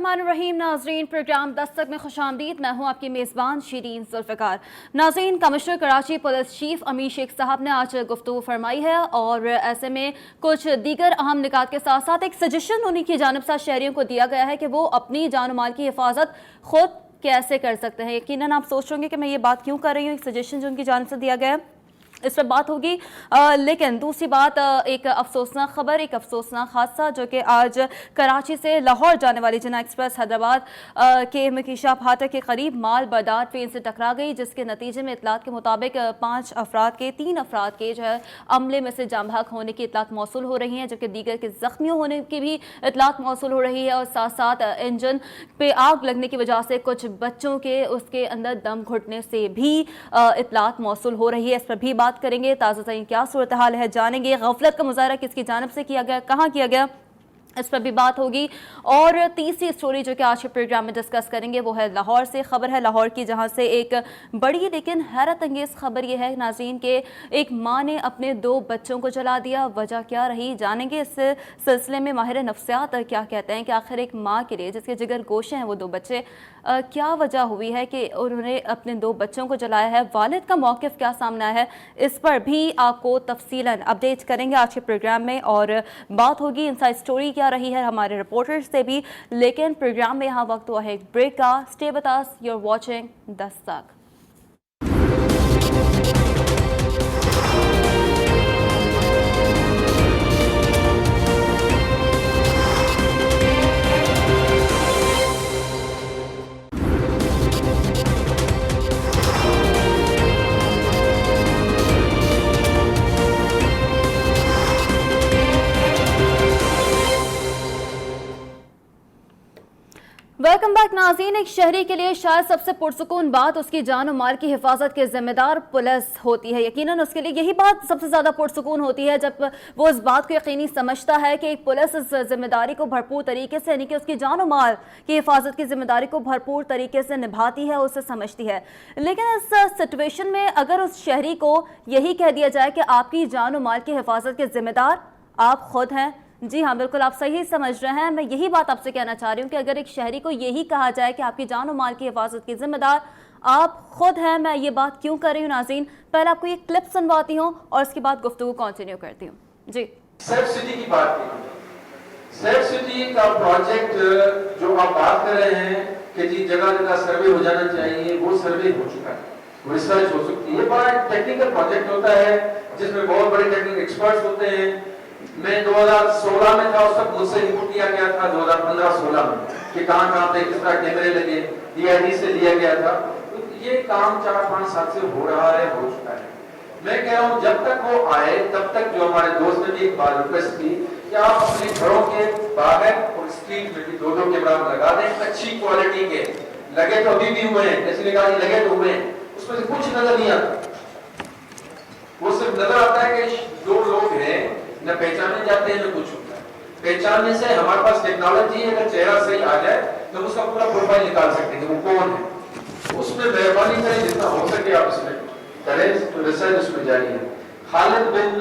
बिस्मिल्लाहिर्रहमानिर्रहीम। नाज़रीन, प्रोग्राम दस्तक में खुशामदीद। मैं हूँ आपकी मेज़बान शीरीन जुल्फ़िकार। नाज़रीन, कमिश्नर कराची पुलिस चीफ अमीर शेख साहब ने आज गुफ्तगू फरमाई है और ऐसे में कुछ दीगर अहम निकात के साथ साथ एक सजेशन उन्हीं की जानिब से शहरियों को दिया गया है कि वो अपनी जान माल की हिफाजत खुद कैसे कर सकते हैं। यकीनन आप सोच रहे होंगे कि मैं ये बात क्यों कर रही हूँ, एक सजेशन जो उनकी जानिब से दिया गया है इस पर बात होगी। लेकिन दूसरी बात, एक अफसोसनाक खबर, एक अफसोसनाक हादसा जो कि आज कराची से लाहौर जाने वाली जना एक्सप्रेस हैदराबाद के मकीशा फाटक के करीब माल बरदार ट्रेन से टकरा गई, जिसके नतीजे में इतलात के मुताबिक 3 अफराद के जो है अमले में से जाम बहक होने की इतलात मौसूल हो रही हैं, जबकि दीगर के जख्मी होने की भी इतलात मौसूल हो रही है। और साथ साथ इंजन पे आग लगने की वजह से कुछ बच्चों के उसके अंदर दम घुटने से भी इतलात मौसूल हो रही है। इस पर भी बात करेंगे। ताज़ा तरीन क्या सूरत हाल है जानेंगे। गफलत का मुजाहरा किसकी जानिब से किया गया, कहाँ किया गया, इस पर भी बात होगी। और तीसरी स्टोरी जो कि आज के प्रोग्राम में डिस्कस करेंगे वो है लाहौर से। खबर है लाहौर की, जहां से एक बड़ी लेकिन हैरत अंगेज खबर यह है नाज़रीन के एक माँ ने अपने 2 बच्चों को जला दिया। वजह क्या रही जानेंगे। इस सिलसिले में माहिर नफ्सियात क्या कहते हैं कि आखिर एक माँ के लिए जिसके जिगर गोशे हैं वो 2 बच्चे, क्या वजह हुई है कि उन्होंने अपने 2 बच्चों को जलाया है। वालिद का मौक़िफ़ क्या सामने आया है, इस पर भी आपको तफसीलन अपडेट करेंगे आज के प्रोग्राम में। और बात होगी इनसाइड स्टोरी क्या रही है हमारे रिपोर्टर्स से भी। लेकिन प्रोग्राम में यहाँ वक्त हुआ है एक ब्रेक का। Stay with us, you are watching Dastak. Welcome back नाज़रीन। एक शहरी के लिए शायद सबसे पुरसुकून बात उसकी जान और माल की हिफाजत के जिम्मेदार पुलिस होती है। यकीनन उसके लिए यही बात सबसे ज़्यादा पुरसुकून होती है जब वो इस बात को यकीनी समझता है कि एक पुलिस इस जिम्मेदारी को भरपूर तरीके से, यानी कि उसकी जान और माल की हिफाजत की जिम्मेदारी को भरपूर तरीके से निभाती है, उसे समझती है। लेकिन इस सिचुएशन में अगर उस शहरी को यही कह दिया जाए कि आपकी जान और माल की हिफाजत के जिम्मेदार आप खुद हैं, जी हाँ, बिल्कुल आप सही समझ रहे हैं। मैं यही बात आपसे कहना चाह रही हूँ कि अगर एक शहरी को यही कहा जाए कि आपकी जान और माल की हिफाजत की जिम्मेदार आप खुद हैं। मैं ये बात क्यों कर रही हूँ नाज़रीन, पहले आपको ये क्लिप सुनवाती हूँ और उसके बाद गुफ्तगू कंटिन्यू करती हूँ। जी, सेफ सिटी की बात की। सेफ सिटी का प्रोजेक्ट जो आप बात कर रहे हैं कि जी जगह जगह सर्वे हो जाना चाहिए, वो सर्वे हो चुका है, वो रिसर्च हो सकती है। बड़ा टेक्निकल प्रोजेक्ट होता है जिसमें बहुत बड़े टेक्निकल एक्सपर्ट्स होते हैं। मैं 2016 में था, उस वक्त मुझसे इनपुट लिया गया था 2015-16 में कि कहां पे किस तरह कैमरे लगे, डीआईडी से लिया गया था। तो ये काम 4-5 साल से हो रहा है, हो चुका है। मैं कह रहा हूं जब तक वो आए तब तक जो हमारे दोस्त ने भी एक बार रिक्वेस्ट की कि आप अपने घरों के बाहर और स्ट्रीट में भी 2-2 कैमरा लगा दें, अच्छी क्वालिटी के। लगे तो अभी भी हुए हैं, किसी ने कहा लगे तो हुए हैं, उसमें से कुछ नजर नहीं आता। वो सिर्फ नजर आता है कि 2 लोग हैं, न पहचाने जाते हैं न कुछ होता है। पहचानने से हमारे पास टेक्नोलॉजी है, अगर चेहरा सही आ जाए तो उसका पूरा प्रोफाइल निकाल सकते हैं कि वो कौन है। उसमें मेहरबानी करें, जितना हो सके आप इसमें करें, तो रिसर्च उसमें जारी है। खालिद बिन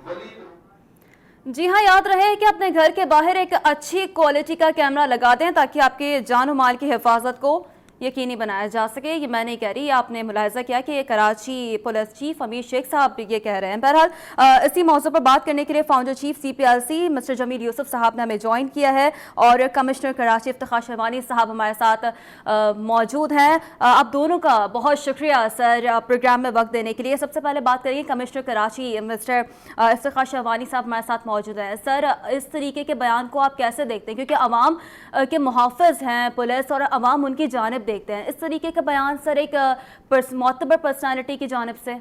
वलीद। जी हाँ, याद रहे कि अपने घर के बाहर एक अच्छी क्वालिटी का कैमरा लगा दें ताकि आपके जान और माल की हिफाजत को यकीनी बनाया जा सके। ये मैं नहीं कह रही, आपने मुलाहिजा किया कि कराची पुलिस चीफ अमीर शेख साहब ये कह रहे हैं। बहरहाल इसी मौजू पर बात करने के लिए founder chief CPLC mister Jameel Yusuf साहब ने हमें ज्वाइन किया है और कमिश्नर कराची इफ्तिखार शहवानी साहब हमारे साथ मौजूद हैं। आप दोनों का बहुत शुक्रिया सर प्रोग्राम में वक्त देने के लिए। सबसे पहले बात करेंगे कमिश्नर कराची मिस्टर इफ्तिखार शहवानी साहब हमारे साथ मौजूद हैं। सर, इस तरीके के बयान को आप कैसे देखते हैं, क्योंकि अवाम के मुहाफ़िज़ हैं पुलिस और अवाम उनकी जानिब देखते हैं, इस तरीके का बयान सर एक मोतबर पर्सनालिटी की जानिब से?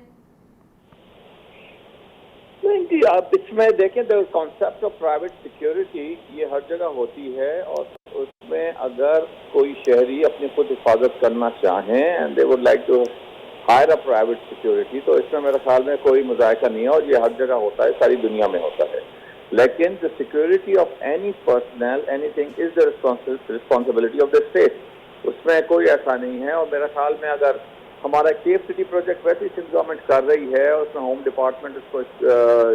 नहीं जी, आप इसमें देखें the concept of private security ये हर जगह होती है और उसमें अगर कोई शहरी अपनी खुद हिफाजत करना चाहें and they would like to hire a private security, तो इसमें मेरे ख्याल में कोई मुज़ायका नहीं है और ये हर जगह होता है, सारी दुनिया में होता है। लेकिन the security of any personal anything is the responsibility of the state, उसमें कोई ऐसा नहीं है। और मेरे ख्याल में अगर हमारा केप सिटी प्रोजेक्ट वैसे ही गवर्नमेंट कर रही है, उसमें होम डिपार्टमेंट उसको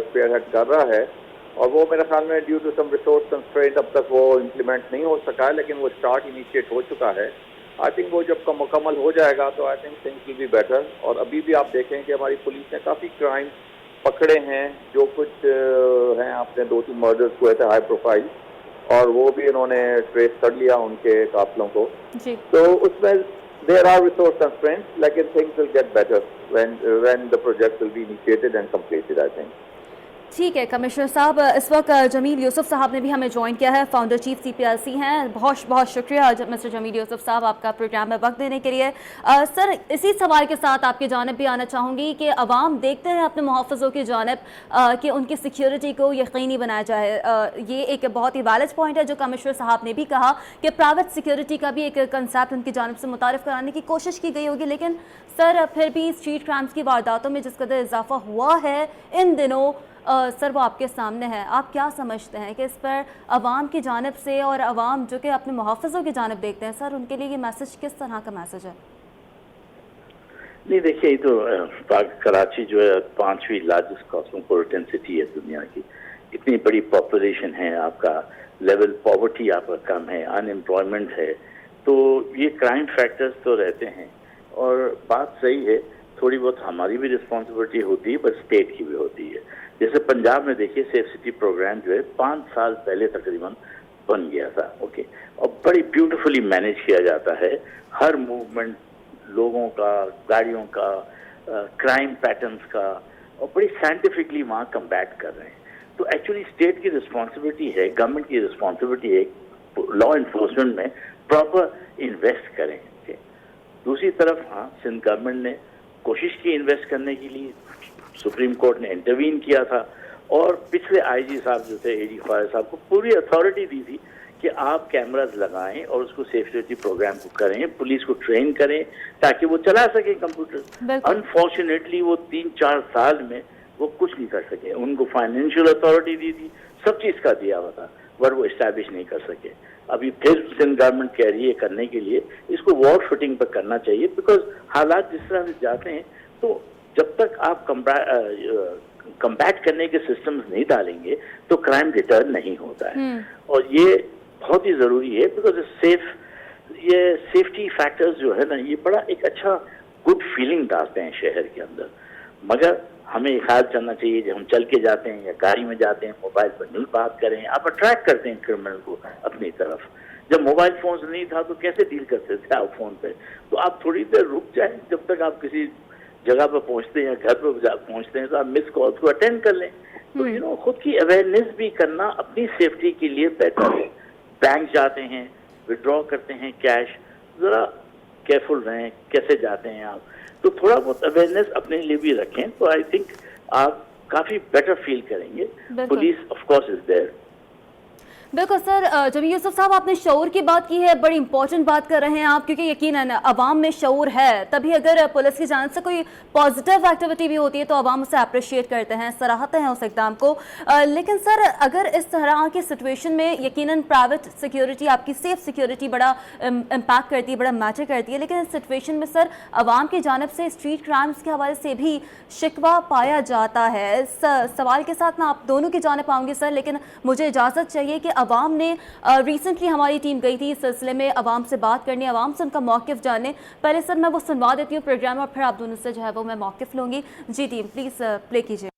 स्पेयरहेड कर रहा है, और वो मेरे ख्याल में due to some resource constraint अब तक वो इम्प्लीमेंट नहीं हो सका है, लेकिन वो स्टार्ट इनिशिएट हो चुका है। आई थिंक वो जब मुकम्मल हो जाएगा तो I think things will be better. और अभी भी आप देखें कि हमारी पुलिस ने काफ़ी क्राइम पकड़े हैं, जो कुछ हैं, आपने 2-3 मर्डर्स हुए थे हाई प्रोफाइल, और वो भी इन्होंने ट्रेस कर लिया उनके काफिलों को। तो उसमें देयर आर रिसोर्स कंस्ट्रेंट्स, लेकिन things will get better when the project will be initiated and completed I think. ठीक है कमिश्नर साहब, इस वक्त जमील यूसुफ साहब ने भी हमें ज्वाइन किया है, फाउंडर चीफ CPLC हैं। बहुत बहुत शुक्रिया मिस्टर जमील यूसुफ साहब आपका प्रोग्राम में वक्त देने के लिए। सर, इसी सवाल के साथ आपकी जानिब भी आना चाहूँगी कि अवाम देखते हैं अपने मुहाफ़िज़ों की जानिब कि उनकी सिक्योरिटी को यकीनी बनाया जाए। ये एक बहुत ही वैलिड पॉइंट है जो कमिश्नर साहब ने भी कहा कि प्राइवेट सिक्योरिटी का भी एक कंसेप्ट उनकी जानिब से मुतारिफ कराने की कोशिश की गई होगी, लेकिन सर फिर भी स्ट्रीट क्राइम्स की वारदातों में जिस कदर इजाफा हुआ है इन दिनों, सर वो आपके सामने है। आप क्या समझते हैं कि इस पर अवाम की जानिब से, और अवाम जो कि अपने मुहाफ़िज़ों की जानिब देखते हैं, सर उनके लिए ये मैसेज किस तरह का मैसेज है? नहीं देखिए, ये तो कराची जो है 5वीं लार्जेस्ट कॉस्मोपॉलिटन सिटी है दुनिया की। इतनी बड़ी पॉपुलेशन है, आपका लेवल पॉवर्टी आपका कम है, अनएम्प्लॉयमेंट है, तो ये क्राइम फैक्टर्स तो रहते हैं। और बात सही है, थोड़ी बहुत हमारी भी रिस्पॉन्सिबिलिटी होती है, बट स्टेट की भी होती है। जैसे पंजाब में देखिए सेफ सिटी प्रोग्राम जो है 5 साल पहले तकरीबन बन गया था, ओके, और बड़ी ब्यूटीफुली मैनेज किया जाता है। हर मूवमेंट लोगों का, गाड़ियों का, क्राइम पैटर्न्स का, और बड़ी साइंटिफिकली वहाँ कम्बैट कर रहे हैं। तो एक्चुअली स्टेट की रिस्पॉन्सिबिलिटी है, गवर्नमेंट की रिस्पॉन्सिबिलिटी है, लॉ इन्फोर्समेंट में प्रॉपर इन्वेस्ट करें। दूसरी तरफ हाँ, सिंध गवर्नमेंट ने कोशिश की इन्वेस्ट करने के लिए, सुप्रीम कोर्ट ने इंटरवीन किया था, और पिछले IG साहब जो थे AD ख्वाजा साहब को पूरी अथॉरिटी दी थी कि आप कैमरास लगाएं और उसको सेफ्टी प्रोग्राम को करें, पुलिस को ट्रेन करें ताकि वो चला सके कंप्यूटर। अनफॉर्चुनेटली वो 3-4 साल में वो कुछ नहीं कर सके। उनको फाइनेंशियल अथॉरिटी दी थी, सब चीज का दिया हुआ था, पर वो इस्टेब्लिश नहीं कर सके। अभी फिर सिंध गवर्नमेंट कह रही है करने के लिए, इसको वॉर फुटिंग पर करना चाहिए, बिकॉज हालात जिस तरह से जाते हैं, तो जब तक आप कम्बैट करने के सिस्टम्स नहीं डालेंगे तो क्राइम डिटर नहीं होता है। और ये बहुत ही जरूरी है, बिकॉज ये सेफ्टी फैक्टर्स जो है ना, ये बड़ा एक अच्छा गुड फीलिंग डालते हैं शहर के अंदर। मगर हमें ख्याल करना चाहिए, जब हम चल के जाते हैं या गाड़ी में जाते हैं, मोबाइल पर नहीं बात करें। आप अट्रैक्ट करते हैं क्रिमिनल को अपनी तरफ। जब मोबाइल फोन नहीं था तो कैसे डील करते थे आप फोन पे? तो आप थोड़ी देर रुक जाएं, जब तक आप किसी जगह पर पहुंचते हैं, घर पर पहुंचते हैं, तो आप मिस कॉल्स को अटेंड कर लें। तो खुद की अवेयरनेस भी करना अपनी सेफ्टी के लिए बेटर है। बैंक जाते हैं, विड्रॉ करते हैं कैश, जरा केयरफुल रहें कैसे जाते हैं आप, तो थोड़ा बहुत अवेयरनेस अपने लिए भी रखें, तो आई थिंक आप काफी बेटर फील करेंगे। Police of course is there. बिल्कुल सर, जमील यूसुफ साहब आपने शऊर की बात की है, बड़ी इंपॉर्टेंट बात कर रहे हैं आप, क्योंकि यकीनन अवाम में शऊर है, तभी अगर पुलिस की जानिब से कोई पॉजिटिव एक्टिविटी भी होती है तो अवाम उसे अप्रिशिएट करते हैं, सराहते हैं उस इक़दाम को। लेकिन सर अगर इस तरह की सिचुएशन में यकीनन प्राइवेट सिक्योरिटी, आपकी सेफ सिक्योरिटी बड़ा इम्पैक्ट करती है, बड़ा मैटर करती है, लेकिन इस सिचुएशन में सर अवाम की जानिब से स्ट्रीट क्राइम्स के हवाले से भी शिकवा पाया जाता है। इस सवाल के साथ मैं आप दोनों की जानिब आऊँगी सर, लेकिन मुझे इजाज़त चाहिए कि अवाम ने रिसेंटली हमारी टीम गई थी इस सिलसिले में अवाम से बात करने, अवाम से उनका मौक़िफ़ जानने। पहले सर मैं वो सुनवा देती हूँ प्रोग्राम, और फिर आप दोनों से जो है वो मैं मौक़िफ़ लूँगी। जी टीम प्लीज़ प्ले कीजिए।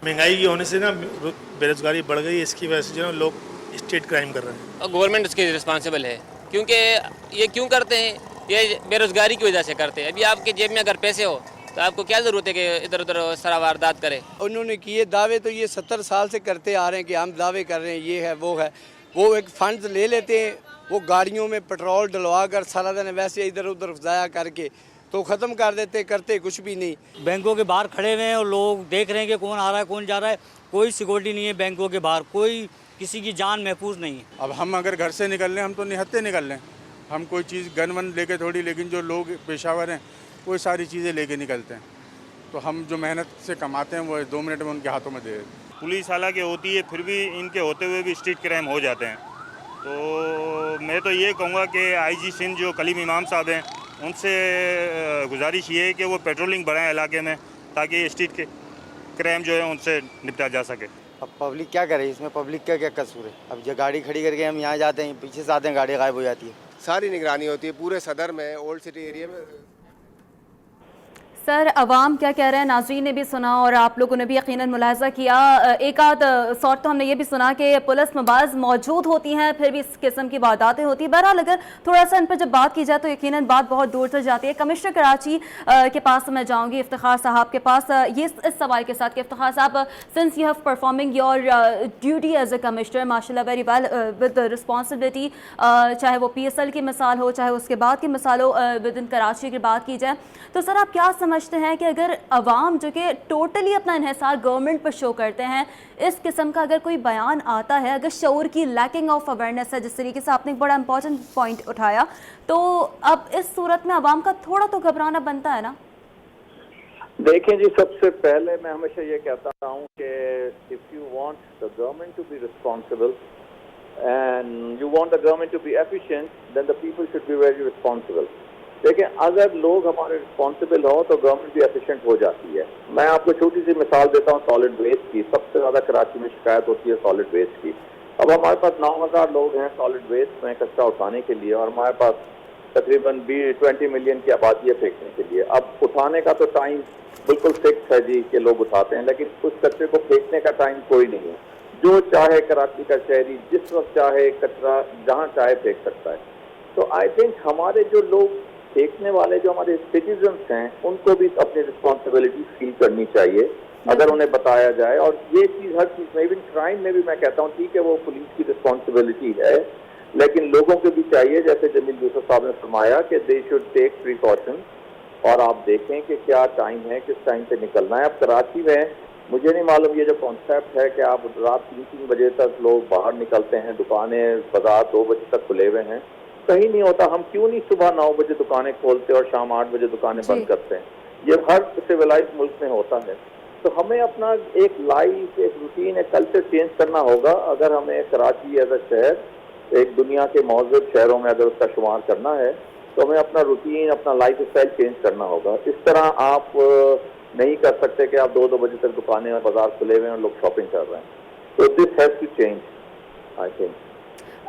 महंगाई की होने से ना बेरोजगारी बढ़ गई, इसकी वजह से जो है लोग स्टेट क्राइम कर रहे हैं। गवर्नमेंट उसके रिस्पॉन्सिबल है, क्योंकि ये क्यों करते हैं, ये बेरोजगारी की वजह से करते हैं। अभी आपके जेब में अगर पैसे हो तो आपको क्या ज़रूरत है कि इधर उधर सारा वारदात करें। उन्होंने किए दावे तो ये 70 साल से करते आ रहे हैं कि हम दावे कर रहे हैं, ये है वो है। वो एक फंड ले लेते हैं, वो गाड़ियों में पेट्रोल डलवा कर सारा दिन वैसे इधर उधर ज़ाया करके तो ख़त्म कर देते, करते कुछ भी नहीं। बैंकों के बाहर खड़े हुए हैं और लोग देख रहे हैं कि कौन आ रहा है कौन जा रहा है, कोई सिक्योरिटी नहीं है बैंकों के बाहर, कोई किसी की जान महफूज नहीं है। अब हम अगर घर से निकल रहे हैं, हम तो निहत्ते निकल रहे हैं, हम कोई चीज़ गन वन लेके थोड़ी, लेकिन जो लोग पेशावर हैं वो सारी चीज़ें लेके निकलते हैं। तो हम जो मेहनत से कमाते हैं वो 2 मिनट में उनके हाथों में दे देते हैं। पुलिस हालांकि होती है, फिर भी इनके होते हुए भी स्ट्रीट क्राइम हो जाते हैं। तो मैं तो ये कहूँगा कि IG सिंध जो कलीम इमाम साहब हैं, उनसे गुजारिश ये है कि वो पेट्रोलिंग बढ़ाएं इलाके में, ताकि स्ट्रीट के क्राइम जो है उनसे निपटा जा सके। अब पब्लिक क्या करे इसमें, पब्लिक का क्या कसूर है। अब जो गाड़ी खड़ी करके हम यहाँ जाते हैं, पीछे से आते हैं गाड़ी गायब हो जाती है। सारी निगरानी होती है पूरे सदर में, ओल्ड सिटी एरिया में। सर, अवाम क्या कह रहे हैं नाज़रीन ने भी सुना और आप लोगों ने भी यकीनन मुलाहजा किया। एक आध सॉर्ट तो हमने ये भी सुना कि पुलिस मबाज मौजूद होती हैं, फिर भी इस किस्म की वारदातें होती हैं। बहरहाल अगर थोड़ा सा इन पर जब बात की जाए तो यकीनन बात बहुत दूर तक जाती है। कमिश्नर कराची के पास मैं जाऊँगी, इफ्तिखार साहब के पास, ये इस सवाल के साथ कि इफ्तिखार साहब, since you have performing your duty as a commissioner माशाल्लाह वेरी वेल विद रिस्पॉन्सिबिलिटी, चाहे वो PSL की मिसाल हो, चाहे उसके बाद की मिसाल हो विद इन कराची की बात की जाए, तो सर आप क्या समझते हैं कि अगर अवाम जो कि टोटली अपना इन्हिसार गवर्नमेंट पर शो करते हैं, इस किस्म का अगर कोई बयान आता है, अगर शऊर की लैकिंग ऑफ अवेयरनेस है, जिस तरीके से आपने एक बड़ा इंपॉर्टेंट पॉइंट उठाया, तो अब इस सूरत में अवाम का थोड़ा तो घबराना बनता है ना? देखें जी, सबसे पहले मैं हमेशा ये कहता हूँ कि if you want the government to be responsible and you want the government to be efficient, then the people should be very responsible. देखिए, अगर लोग हमारे रिस्पॉन्सिबल हो तो गवर्नमेंट भी एफिशिएंट हो जाती है। मैं आपको छोटी सी मिसाल देता हूँ सॉलिड वेस्ट की। सबसे ज़्यादा कराची में शिकायत होती है सॉलिड वेस्ट की। अब हमारे पास 9000 लोग हैं सॉलिड वेस्ट में कचरा उठाने के लिए, और हमारे पास तकरीबन 20 मिलियन की आबादी है फेंकने के लिए। अब उठाने का तो टाइम बिल्कुल फिक्स है जी कि लोग उठाते हैं, लेकिन उस कचरे को फेंकने का टाइम कोई नहीं है। जो चाहे कराची का शहरी जिस वक्त चाहे कचरा जहाँ चाहे फेंक सकता है। तो आई थिंक हमारे जो लोग फेंकने वाले, जो हमारे सिटीजन्स हैं, उनको भी अपनी रिस्पॉन्सिबिलिटी फील करनी चाहिए अगर उन्हें बताया जाए। और ये चीज़ हर चीज़ में, इवन क्राइम में भी मैं कहता हूँ ठीक है वो पुलिस की रिस्पॉन्सिबिलिटी है, लेकिन लोगों को भी चाहिए, जैसे जमील यूसुफ साहब ने फरमाया, कि दे शुड टेक प्रिकॉशन। और आप देखें कि क्या टाइम है, किस टाइम पे निकलना है। अब कराची में मुझे नहीं मालूम ये जो कॉन्सेप्ट है कि आप रात 3 बजे तक लोग बाहर निकलते हैं, दुकानें बाजार 2 बजे तक खुले हुए हैं, कहीं नहीं होता। हम क्यों नहीं सुबह 9 बजे दुकानें खोलते और शाम 8 बजे दुकानें बंद करते हैं? ये हर सिविलाइज्ड मुल्क में होता है। तो हमें अपना एक लाइफ, एक रूटीन, एक कल्चर चेंज करना होगा अगर हमें कराची एज अ शहर एक दुनिया के मौजूद शहरों में अगर उसका शुमार करना है, तो हमें अपना रूटीन, अपना लाइफ स्टाइल चेंज करना होगा। इस तरह आप नहीं कर सकते कि आप 2 बजे तक दुकानें और बाजार खुले हुए हैं और लोग शॉपिंग कर रहे हैं। तो this has to change I think.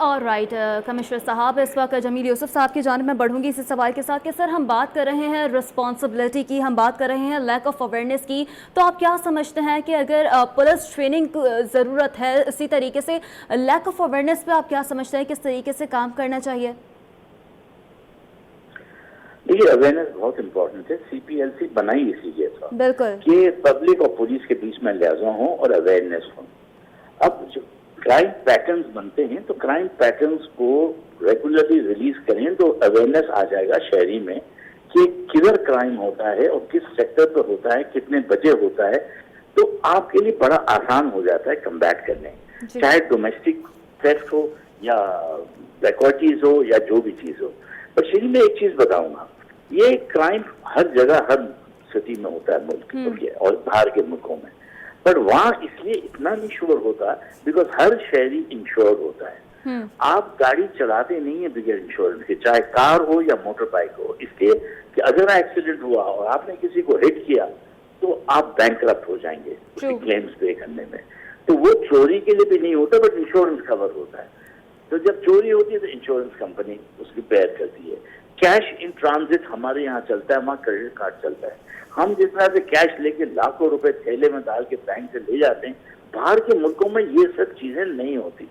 Alright commissioner साहब, इस वक्त जमील यूसुफ साहब की जानिब में बढ़ूंगी इसी सवाल के साथ कि सर हम बात कर रहे हैं रिस्पॉन्सिबिलिटी की, हम बात कर रहे हैं लैक ऑफ अवेयरनेस की, तो आप क्या समझते हैं कि अगर पुलिस ट्रेनिंग ज़रूरत है, इसी तरीके से लैक ऑफ अवेयरनेस पे आप क्या समझते हैं किस तरीके से काम करना चाहिए? देखिए, अवेयरनेस बहुत इम्पोर्टेंट है। CPLC बनाई इसीलिए था बिल्कुल कि पब्लिक और पुलिस के बीच में लिहाजा हो और अवेयरनेस हो। अब जो क्राइम पैटर्न्स बनते हैं तो क्राइम पैटर्न्स को रेगुलरली रिलीज करें तो अवेयरनेस आ जाएगा शहरी में कि किधर क्राइम होता है और किस सेक्टर पर होता है, कितने बजे होता है। तो आपके लिए बड़ा आसान हो जाता है कम्बैट करने, चाहे डोमेस्टिक थेफ्ट हो या डकैतीज हो या जो भी चीज हो। पर शहरी में एक चीज बताऊंगा, ये क्राइम हर जगह हर सिटी में होता है मुल्क में और बाहर के मुल्कों में, पर वहाँ इसलिए इतना नहीं श्योर होता बिकॉज हर शहरी इंश्योर होता है। आप गाड़ी चलाते नहीं है बगैर इंश्योरेंस के, चाहे कार हो या मोटर बाइक हो, इसलिए कि अगर एक्सीडेंट हुआ और आपने किसी को हिट किया तो आप बैंकरप्ट हो जाएंगे उसकी क्लेम्स पे करने में। तो वो चोरी के लिए भी नहीं होता बट इंश्योरेंस कवर होता है। तो जब चोरी होती है तो इंश्योरेंस कंपनी उसकी बेयर करती है। कैश इन ट्रांजिट हमारे यहाँ चलता है, वहाँ क्रेडिट कार्ड चलता है। हम जिस तरह से कैश लेके लाखों रुपए थैले में डाल के बैंक से ले जाते हैं, बाहर के मुल्कों में ये सब चीजें नहीं होती।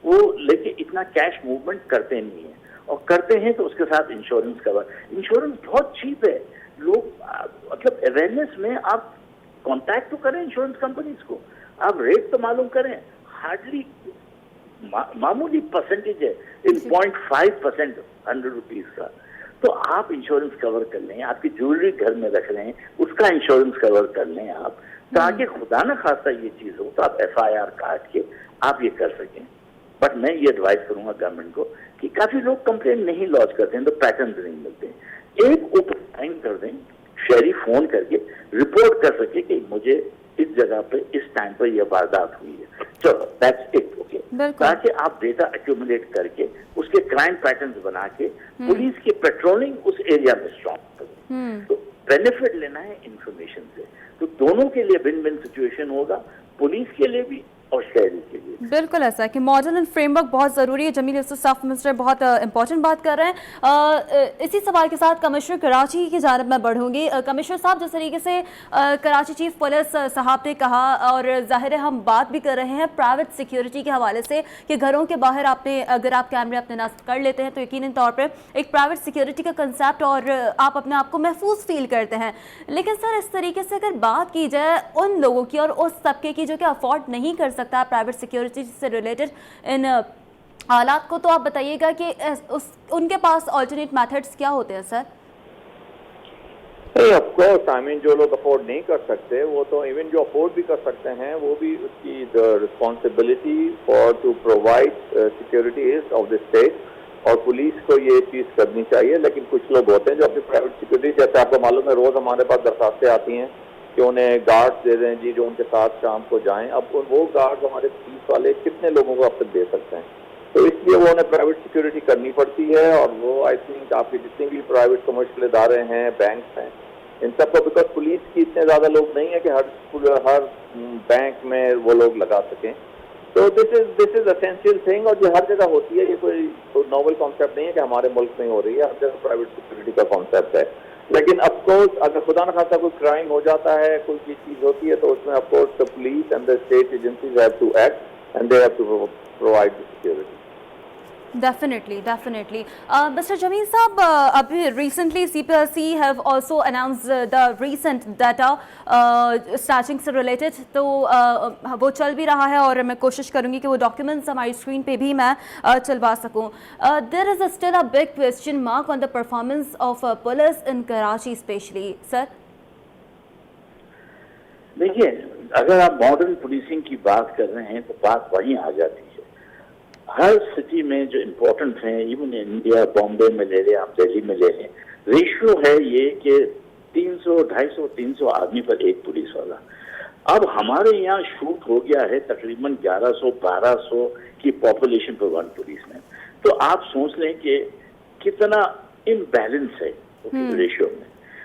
वो लेके इतना कैश मूवमेंट करते नहीं है, और करते हैं तो उसके साथ इंश्योरेंस कवर। इंश्योरेंस बहुत चीप है। लोग मतलब अवेयरनेस में आप कांटेक्ट तो करें इंश्योरेंस कंपनीज को, आप रेट तो मालूम करें। हार्डली मामूली परसेंटेज है, इन 0.5% 100 रुपीज का। तो आप इंश्योरेंस कवर कर लें, आपकी ज्वेलरी घर में रख रहे हैं उसका इंश्योरेंस कवर कर लें आप, ताकि खुदा न खास्ता ये चीज हो तो आप FIR काट के आप ये कर सकें। बट मैं ये एडवाइस करूंगा गवर्नमेंट को कि काफी लोग कंप्लेन नहीं लॉन्च करते हैं तो पैटर्न नहीं मिलते हैं। एक ओपन टाइम कर दें, शहरी फोन करके रिपोर्ट कर सके कि मुझे इस जगह पे इस टाइम पर यह वारदात हुई है, चलो दैट्स इट, ओके। ताकि आप डेटा एक्यूमुलेट करके उसके क्राइम पैटर्न्स बना के पुलिस की पेट्रोलिंग उस एरिया में स्ट्रॉन्ग करें। तो बेनिफिट लेना है इंफॉर्मेशन से, तो दोनों के लिए विन विन सिचुएशन होगा। पुलिस के लिए भी और शहरी के लिए। बिल्कुल ऐसा है कि मॉडल एंड फ्रेमवर्क बहुत ज़रूरी है। जमील यूसुफ साफ मिनिस्टर बहुत इंपॉर्टेंट बात कर रहे हैं। इसी सवाल के साथ कमिश्नर कराची की जानब मैं बढ़ूंगी। कमिश्नर साहब, जिस तरीके से कराची चीफ पुलिस साहब ने कहा, और जाहिर है हम बात भी कर रहे हैं प्राइवेट सिक्योरिटी के हवाले से कि घरों के बाहर आपने अगर आप कैमरे अपने नस्ब कर लेते हैं तो यकीनन तौर पर एक प्राइवेट सिक्योरिटी का कंसेप्ट और आप अपने आप को महफूज फील करते हैं। लेकिन सर, इस तरीके से अगर बात की जाए उन लोगों की और उस तबके की जो कि अफोर्ड नहीं कर सकता प्राइवेट सिक्योरिटी से रिलेटेड इन हालात को, तो आप बताइएगा कि उनके पास अल्टरनेट मेथड्स क्या होते हैं sir? Of course, I mean जो लोग अफोर्ड नहीं कर सकते वो तो इवन जो अफोर्ड भी कर सकते हैं वो भी उसकी the responsibility for to provide security is of the state, और पुलिस को ये चीज़ करनी चाहिए। लेकिन कुछ लोग होते हैं जो अपनी प्राइवेट सिक्योरिटी, जैसे आपको मालूम है रोज़ हमारे पास दरखास्तें आती हैं कि उन्हें गार्ड्स दे दें जी जो उनके साथ शाम को जाएं। अब वो गार्ड्स हमारे पुलिस वाले कितने लोगों को अब तक दे सकते हैं, तो इसलिए वो उन्हें प्राइवेट सिक्योरिटी करनी पड़ती है। और वो आई थिंक आपके जितने भी प्राइवेट कमर्शियल इदारे हैं, बैंक्स हैं, इन सबको, बिकॉज पुलिस की इतने ज़्यादा लोग नहीं है कि हर बैंक में वो लोग लगा सकें। तो दिस इज असेंशियल थिंग, और ये हर जगह होती है। ये कोई नॉवल कॉन्सेप्ट नहीं है कि हमारे मुल्क में हो रही है, हर जगह प्राइवेट सिक्योरिटी का कॉन्सेप्ट है। लेकिन अफकोर्स अगर खुदा न खासा कोई क्राइम हो जाता है, कोई चीज़ होती है, तो उसमें of course the police and the state agencies have to act and they have to provide the security. Definitely. Mr. Jameel Saab, अभी recently CPLC have also announced the recent data snatching से related, तो वो चल भी रहा है और मैं कोशिश करूंगी कि वो डॉक्यूमेंट्स हमारी स्क्रीन पे भी मैं चलवा सकूं। There is still a big question mark on the performance of police in Karachi especially, sir. देखिए, अगर आप मॉडर्न पुलिसिंग की बात कर रहे हैं तो बात वहीं आ जाती है। हर सिटी में जो इम्पोर्टेंट हैं, इवन इंडिया, बॉम्बे में ले लें, आप दिल्ली में ले लें, रेशियो है ये कि 300, 250, 300 आदमी पर एक पुलिस वाला। अब हमारे यहाँ शूट हो गया है तकरीबन 1100, 1200 की पॉपुलेशन पर वन पुलिसमैन। तो आप सोच लें कि कितना इम्बैलेंस है रेशियो में।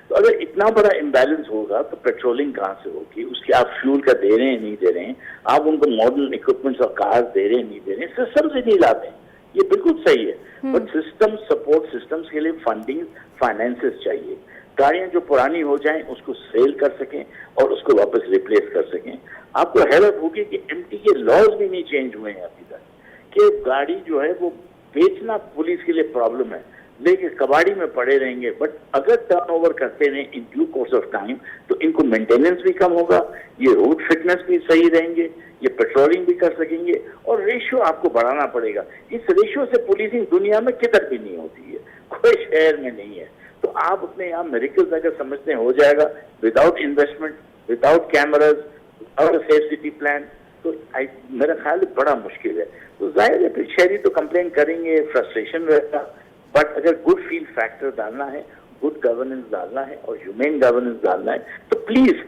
तो अगर इतना बड़ा इम्बैलेंस होगा तो पेट्रोलिंग कहाँ से होगी? उसके आप फ्यूल का दे रहे हैं, नहीं दे रहे हैं, आप उनको मॉडर्न इक्विपमेंट्स और कार दे रहे हैं, नहीं दे रहे हैं, सिस्टम से नहीं लाते हैं, ये बिल्कुल सही है। बट सिस्टम सपोर्ट सिस्टम्स के लिए फंडिंग, फाइनेंसेस चाहिए। गाड़ियां जो पुरानी हो जाएं उसको सेल कर सकें और उसको वापस रिप्लेस कर सकें। आपको हैरत होगी कि एमटी के लॉज भी नहीं चेंज हुए हैं अभी तक, कि गाड़ी जो है वो बेचना पुलिस के लिए प्रॉब्लम है, लेकिन कबाड़ी में पड़े रहेंगे। बट अगर टर्नओवर करते रहें in due course of time तो इनको मेंटेनेंस भी कम होगा, ये रोड फिटनेस भी सही रहेंगे, ये पेट्रोलिंग भी कर सकेंगे, और रेशियो आपको बढ़ाना पड़ेगा। इस रेशियो से पुलिसिंग दुनिया में किधर भी नहीं होती है, कोई शहर में नहीं है। तो आप अपने यहाँ मेरिकल्स अगर समझते हैं हो जाएगा विदाउट इन्वेस्टमेंट, विदाउट कैमराज और सेफ सिटी प्लान, तो मेरा ख्याल बड़ा मुश्किल है। तो जाहिर है फिर शहरी तो कंप्लेन करेंगे, फ्रस्ट्रेशन रहेगा। बट अगर गुड फील फैक्टर डालना है, गुड गवर्नेंस डालना है और ह्यूमन गवर्नेंस डालना है, तो प्लीज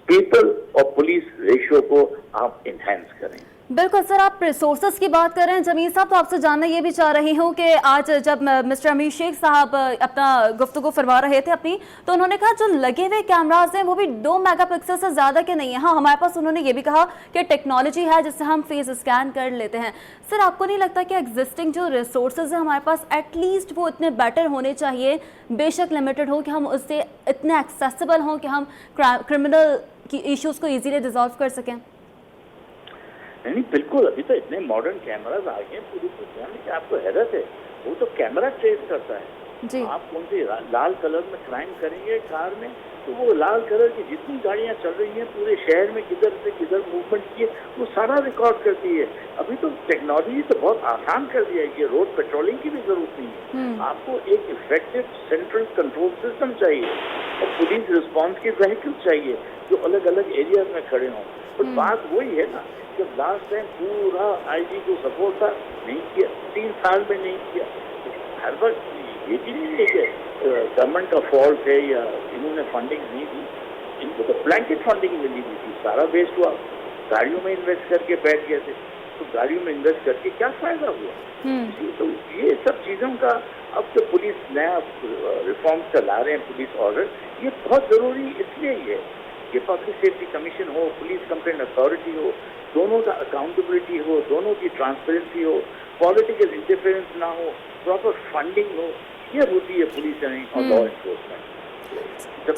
पीपल और पुलिस रेशियो को आप इनहेंस करें। बिल्कुल सर, आप रिसोर्सेज की बात कर रहे हैं जमील साहब, तो आपसे जानना ये भी चाह रही हूँ कि आज जब मिस्टर अमीर शेख साहब अपना गुफ्तगू फरमा रहे थे अपनी, तो उन्होंने कहा जो लगे हुए कैमराज हैं वो भी 2 मेगापिक्सल से ज़्यादा के नहीं है। हाँ, हमारे पास उन्होंने ये भी कहा कि टेक्नोलॉजी है जिससे हम फेस स्कैन कर लेते हैं। सर, आपको नहीं लगता कि एग्जिस्टिंग जो रिसोर्सेज है हमारे पास एटलीस्ट वो इतने बेटर होने चाहिए, बेशक लिमिटेड हो, कि हम उससे इतने एक्सेसिबल हों कि हम क्रिमिनल की इश्यूज़ को ईजीली डिजॉल्व कर सकें? नहीं, बिल्कुल। अभी तो इतने मॉडर्न कैमराज आ गए पुलिस दुनिया में कि आपको हैरत है। वो तो कैमरा ट्रेस करता है जी। आप कौन सी लाल कलर में क्राइम करेंगे कार में, तो वो लाल कलर की जितनी गाड़ियां चल रही हैं पूरे शहर में किधर से किधर मूवमेंट की है वो सारा रिकॉर्ड करती है। अभी तो टेक्नोलॉजी तो बहुत आसान कर दिया है, ये रोड पेट्रोलिंग की भी जरूरत नहीं है। आपको एक इफेक्टिव सेंट्रल कंट्रोल सिस्टम चाहिए और पुलिस रिस्पॉन्स के व्हीकल चाहिए जो अलग अलग एरियाज में खड़े हों। पर बात वही है ना, जब लास्ट टाइम पूरा आईजी को सपोर्ट था, नहीं किया, 3 साल में नहीं किया। हर वक्त ये भी नहीं है कि गवर्नमेंट का फॉल्ट है या इन्होंने फंडिंग नहीं दी, इनको तो ब्लैंकेट फंडिंग मिली हुई थी, सारा वेस्ट हुआ। गाड़ियों में इन्वेस्ट करके बैठ गए थे, तो गाड़ियों में इन्वेस्ट करके क्या फायदा हुआ? तो ये सब चीज़ों का अब तो पुलिस नया रिफॉर्म चला रहे हैं, पुलिस ऑर्डर, ये बहुत ज़रूरी इसलिए ही है ये पब्लिक सेफ्टी कमीशन हो, पुलिस कंप्लेंट अथॉरिटी हो, दोनों का अकाउंटेबिलिटी हो, दोनों की ट्रांसपेरेंसी हो, पॉलिटिकल इंटरफेरेंस ना हो, प्रॉपर फंडिंग हो, ये होती है पुलिस और लॉ एनफोर्समेंट।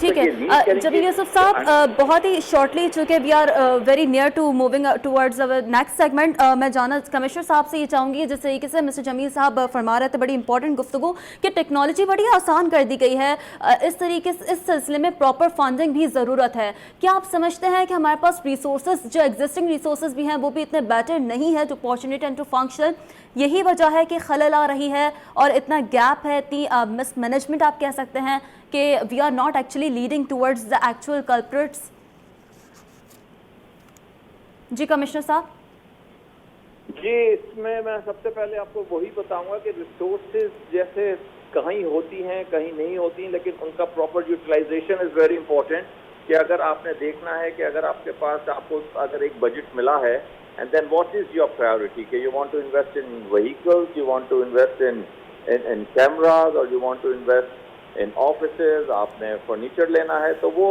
ठीक है जबीर यूसुफ साहब, बहुत ही शॉर्टली, चूंकि we are very near to moving towards our next segment, मैं जानना कमिश्नर साहब से ये चाहूँगी, जिस तरीके से मिस्टर जमील साहब फरमा रहे थे, बड़ी इंपॉर्टेंट गुफ्तगू कि टेक्नोलॉजी बड़ी आसान कर दी गई है, इस तरीके से इस सिलसिले में प्रॉपर फंडिंग भी ज़रूरत है। क्या आप समझते हैं कि हमारे पास रिसोर्सेज, जो एग्जिस्टिंग रिसोर्सेज भी हैं, वो भी इतने बेटर नहीं है टू अपॉर्चुनिट एंड टू फंक्शन? यही वजह है कि खलल आ रही है और इतना गैप है, इतनी मिसमैनेजमेंट आप कह सकते हैं कि we are not actually leading towards the actual culprits? जी कमिश्नर साहब। जी, इसमें मैं सबसे पहले आपको वही बताऊंगा कि रिसोर्सेज जैसे कहीं होती हैं कहीं नहीं होती, लेकिन उनका proper utilization is very important. कि अगर आपने देखना है कि अगर आपके पास आपको अगर एक बजट मिला है, and then what is your priority? Okay, you want to invest in vehicles, you want to invest in cameras, or you want to invest in offices, आपने furniture लेना है, तो वो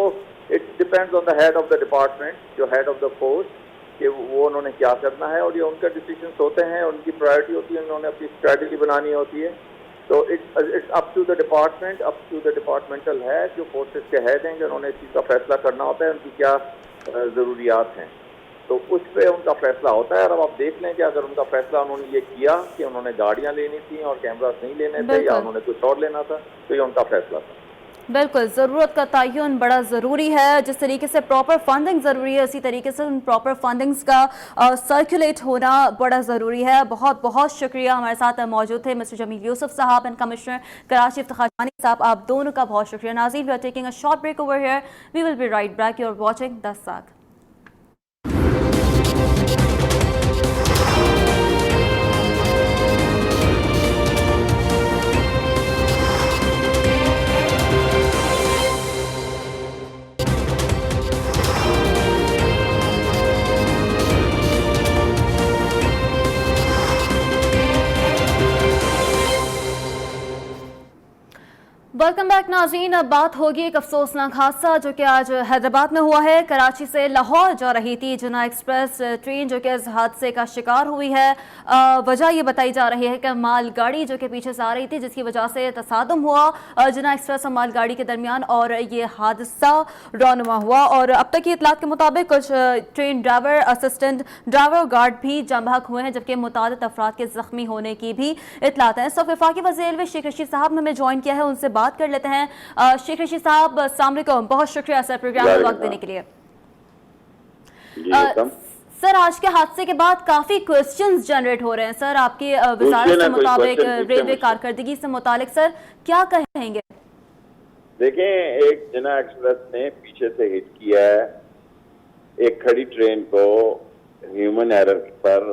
it depends on the head of the department, जो head of the force, कि वो उन्होंने क्या करना है, और ये उनका decisions होते हैं, उनकी priority होती है, उन्होंने अपनी strategy बनानी होती है। तो it's up to the department, up to the departmental head, जो forces के head हैं, उन्होंने इस चीज़ का फैसला करना होता है, उनकी क्या ज़रूरियात हैं, तो उस पर उनका फैसला होता है। और अब आप देख लें कि अगर उनका फैसला उन्होंने ये किया कि उन्होंने गाड़ियां लेनी थी और कैमरास नहीं लेने थे, या उन्होंने कुछ और लेना था, तो ये उनका फैसला था। बिल्कुल, ज़रूरत का तयन बड़ा ज़रूरी है। जिस तरीके से प्रॉपर फंडिंग ज़रूरी है, उसी तरीके से उन प्रॉपर फंडिंग्स का सर्कुलेट होना बड़ा ज़रूरी है। बहुत बहुत शुक्रिया, हमारे साथ मौजूद थे मिस्टर जमील यूसुफ साहब एंड कमिश्नर कराची इफ्तिखार जानी साहब, आप दोनों का बहुत शुक्रिया। नाज़रीन, we are taking a short break over here, we will be right back, you are watching Dastak. Welcome back नाज़रीन। अब बात होगी एक अफसोसनाक हादसा जो कि आज हैदराबाद में हुआ है। कराची से लाहौर जा रही थी जना एक्सप्रेस ट्रेन जो कि इस हादसे का शिकार हुई है। वजह ये बताई जा रही है कि मालगाड़ी जो कि पीछे से आ रही थी, जिसकी वजह से तसादुम हुआ जना एक्सप्रेस और मालगाड़ी के दरमियान, और ये हादसा रौनुमा हुआ। और अब तक की इतलात के मुताबिक कुछ ट्रेन ड्राइवर, असिस्टेंट ड्राइवर और गार्ड भी जम-बहक हुए हैं, जबकि मुतादिद अफराद के जख्मी होने की भी इतलात हैं। इस वक्त वफाकी वज़ीर रेलवे शेख रशीद साहब ने हमें ज्वाइन किया है, उनसे बात कर लेते हैं। शेख रशीद साहब, अस्सलाम वालेकुम, बहुत शुक्रिया सर प्रोग्राम में वक्त देने के लिए। सर, आज के हादसे के बाद काफी क्वेश्चंस जनरेट हो रहे हैं सर आपकी वज़ारत के मुताबिक, रेलवे कारकर्दगी से मुतालिक, सर क्या कहेंगे? देखें, एक जना एक्सप्रेस ने पीछे से हिट किया है एक खड़ी ट्रेन को ह्यूमन एरर पर,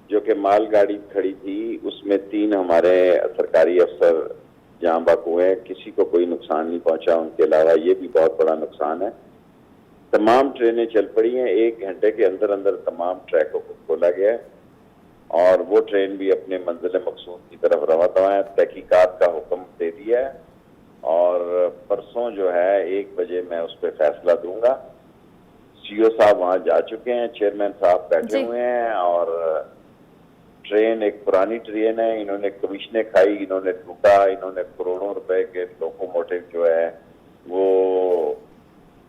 जो कि मालगाड़ी खड़ी थी, उसमें 3 हमारे सरकारी अफसर जहाँ बाक हुए, किसी को कोई नुकसान नहीं पहुंचा, उनके अलावा ये भी बहुत बड़ा नुकसान है। तमाम ट्रेनें चल पड़ी हैं, 1 घंटे के अंदर अंदर तमाम ट्रैकों को खोला गया है और वो ट्रेन भी अपने मंजिल मकसूद की तरफ रवा दवा है। तहकीकात का हुक्म दे दिया है और परसों जो है 1 बजे मैं उस पर फैसला दूंगा। सीओ साहब वहाँ जा चुके हैं, चेयरमैन साहब बैठे हुए हैं, और ट्रेन एक पुरानी ट्रेन है, इन्होंने कमीशनें खाई, इन्होंने लूटा, इन्होंने करोड़ों रुपए के लोकोमोटिव जो है वो,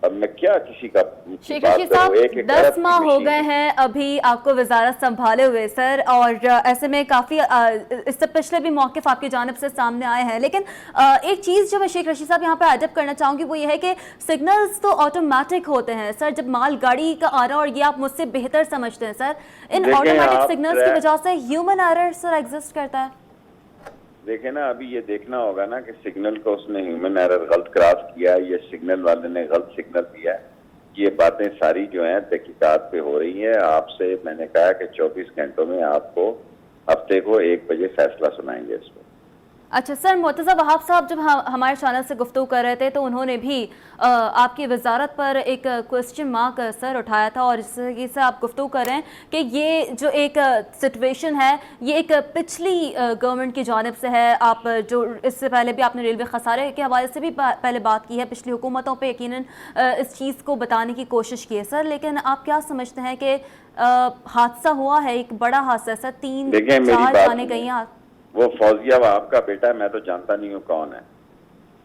अब मैं क्या किसी का शेख रशीद साहब 10 माह हो गए हैं अभी आपको वजारत संभाले हुए सर, और ऐसे में काफ़ी इससे पिछले भी मौक़िफ़ आपकी जानिब से सामने आए हैं। लेकिन एक चीज़ जो मैं शेख रशीद साहब यहाँ पे एडअप करना चाहूँगी वो ये है कि सिग्नल्स तो ऑटोमेटिक होते हैं सर, जब माल गाड़ी का आ रहा, और ये आप मुझसे बेहतर समझते हैं सर, इन ऑटोमेटिक सिग्नल्स की वजह से ह्यूमन एरर सर एग्जिस्ट करता है। देखे ना, अभी ये देखना होगा ना कि सिग्नल को उसने ह्यूमन एरर गलत क्रॉस किया, ये सिग्नल वाले ने गलत सिग्नल दिया है। ये बातें सारी जो हैं तहकीकात पे हो रही हैं। आपसे मैंने कहा कि 24 घंटों में आपको हफ्ते को 1 बजे फैसला सुनाएंगे इस पर। अच्छा सर, मुर्तज़ा वहाब साहब जब हमारे चैनल से गुफ्तगू कर रहे थे तो उन्होंने भी आपकी वजारत पर एक क्वेश्चन मार्क सर उठाया था, और इससे आप गुफ्तगू कर रहे हैं कि ये जो एक सिचुएशन है ये एक पिछली गवर्नमेंट की जानिब से है। आप जो इससे पहले भी आपने रेलवे खसारे के हवाले से भी पहले बात की है, पिछली हुकूमतों पर यकीनन इस चीज़ को बताने की कोशिश की है सर, लेकिन आप क्या समझते हैं कि हादसा हुआ है, एक बड़ा हादसा है सर, 3-4 जाने गई हैं। वो फौजिया वहाब का बेटा है, मैं तो जानता नहीं हूँ कौन है।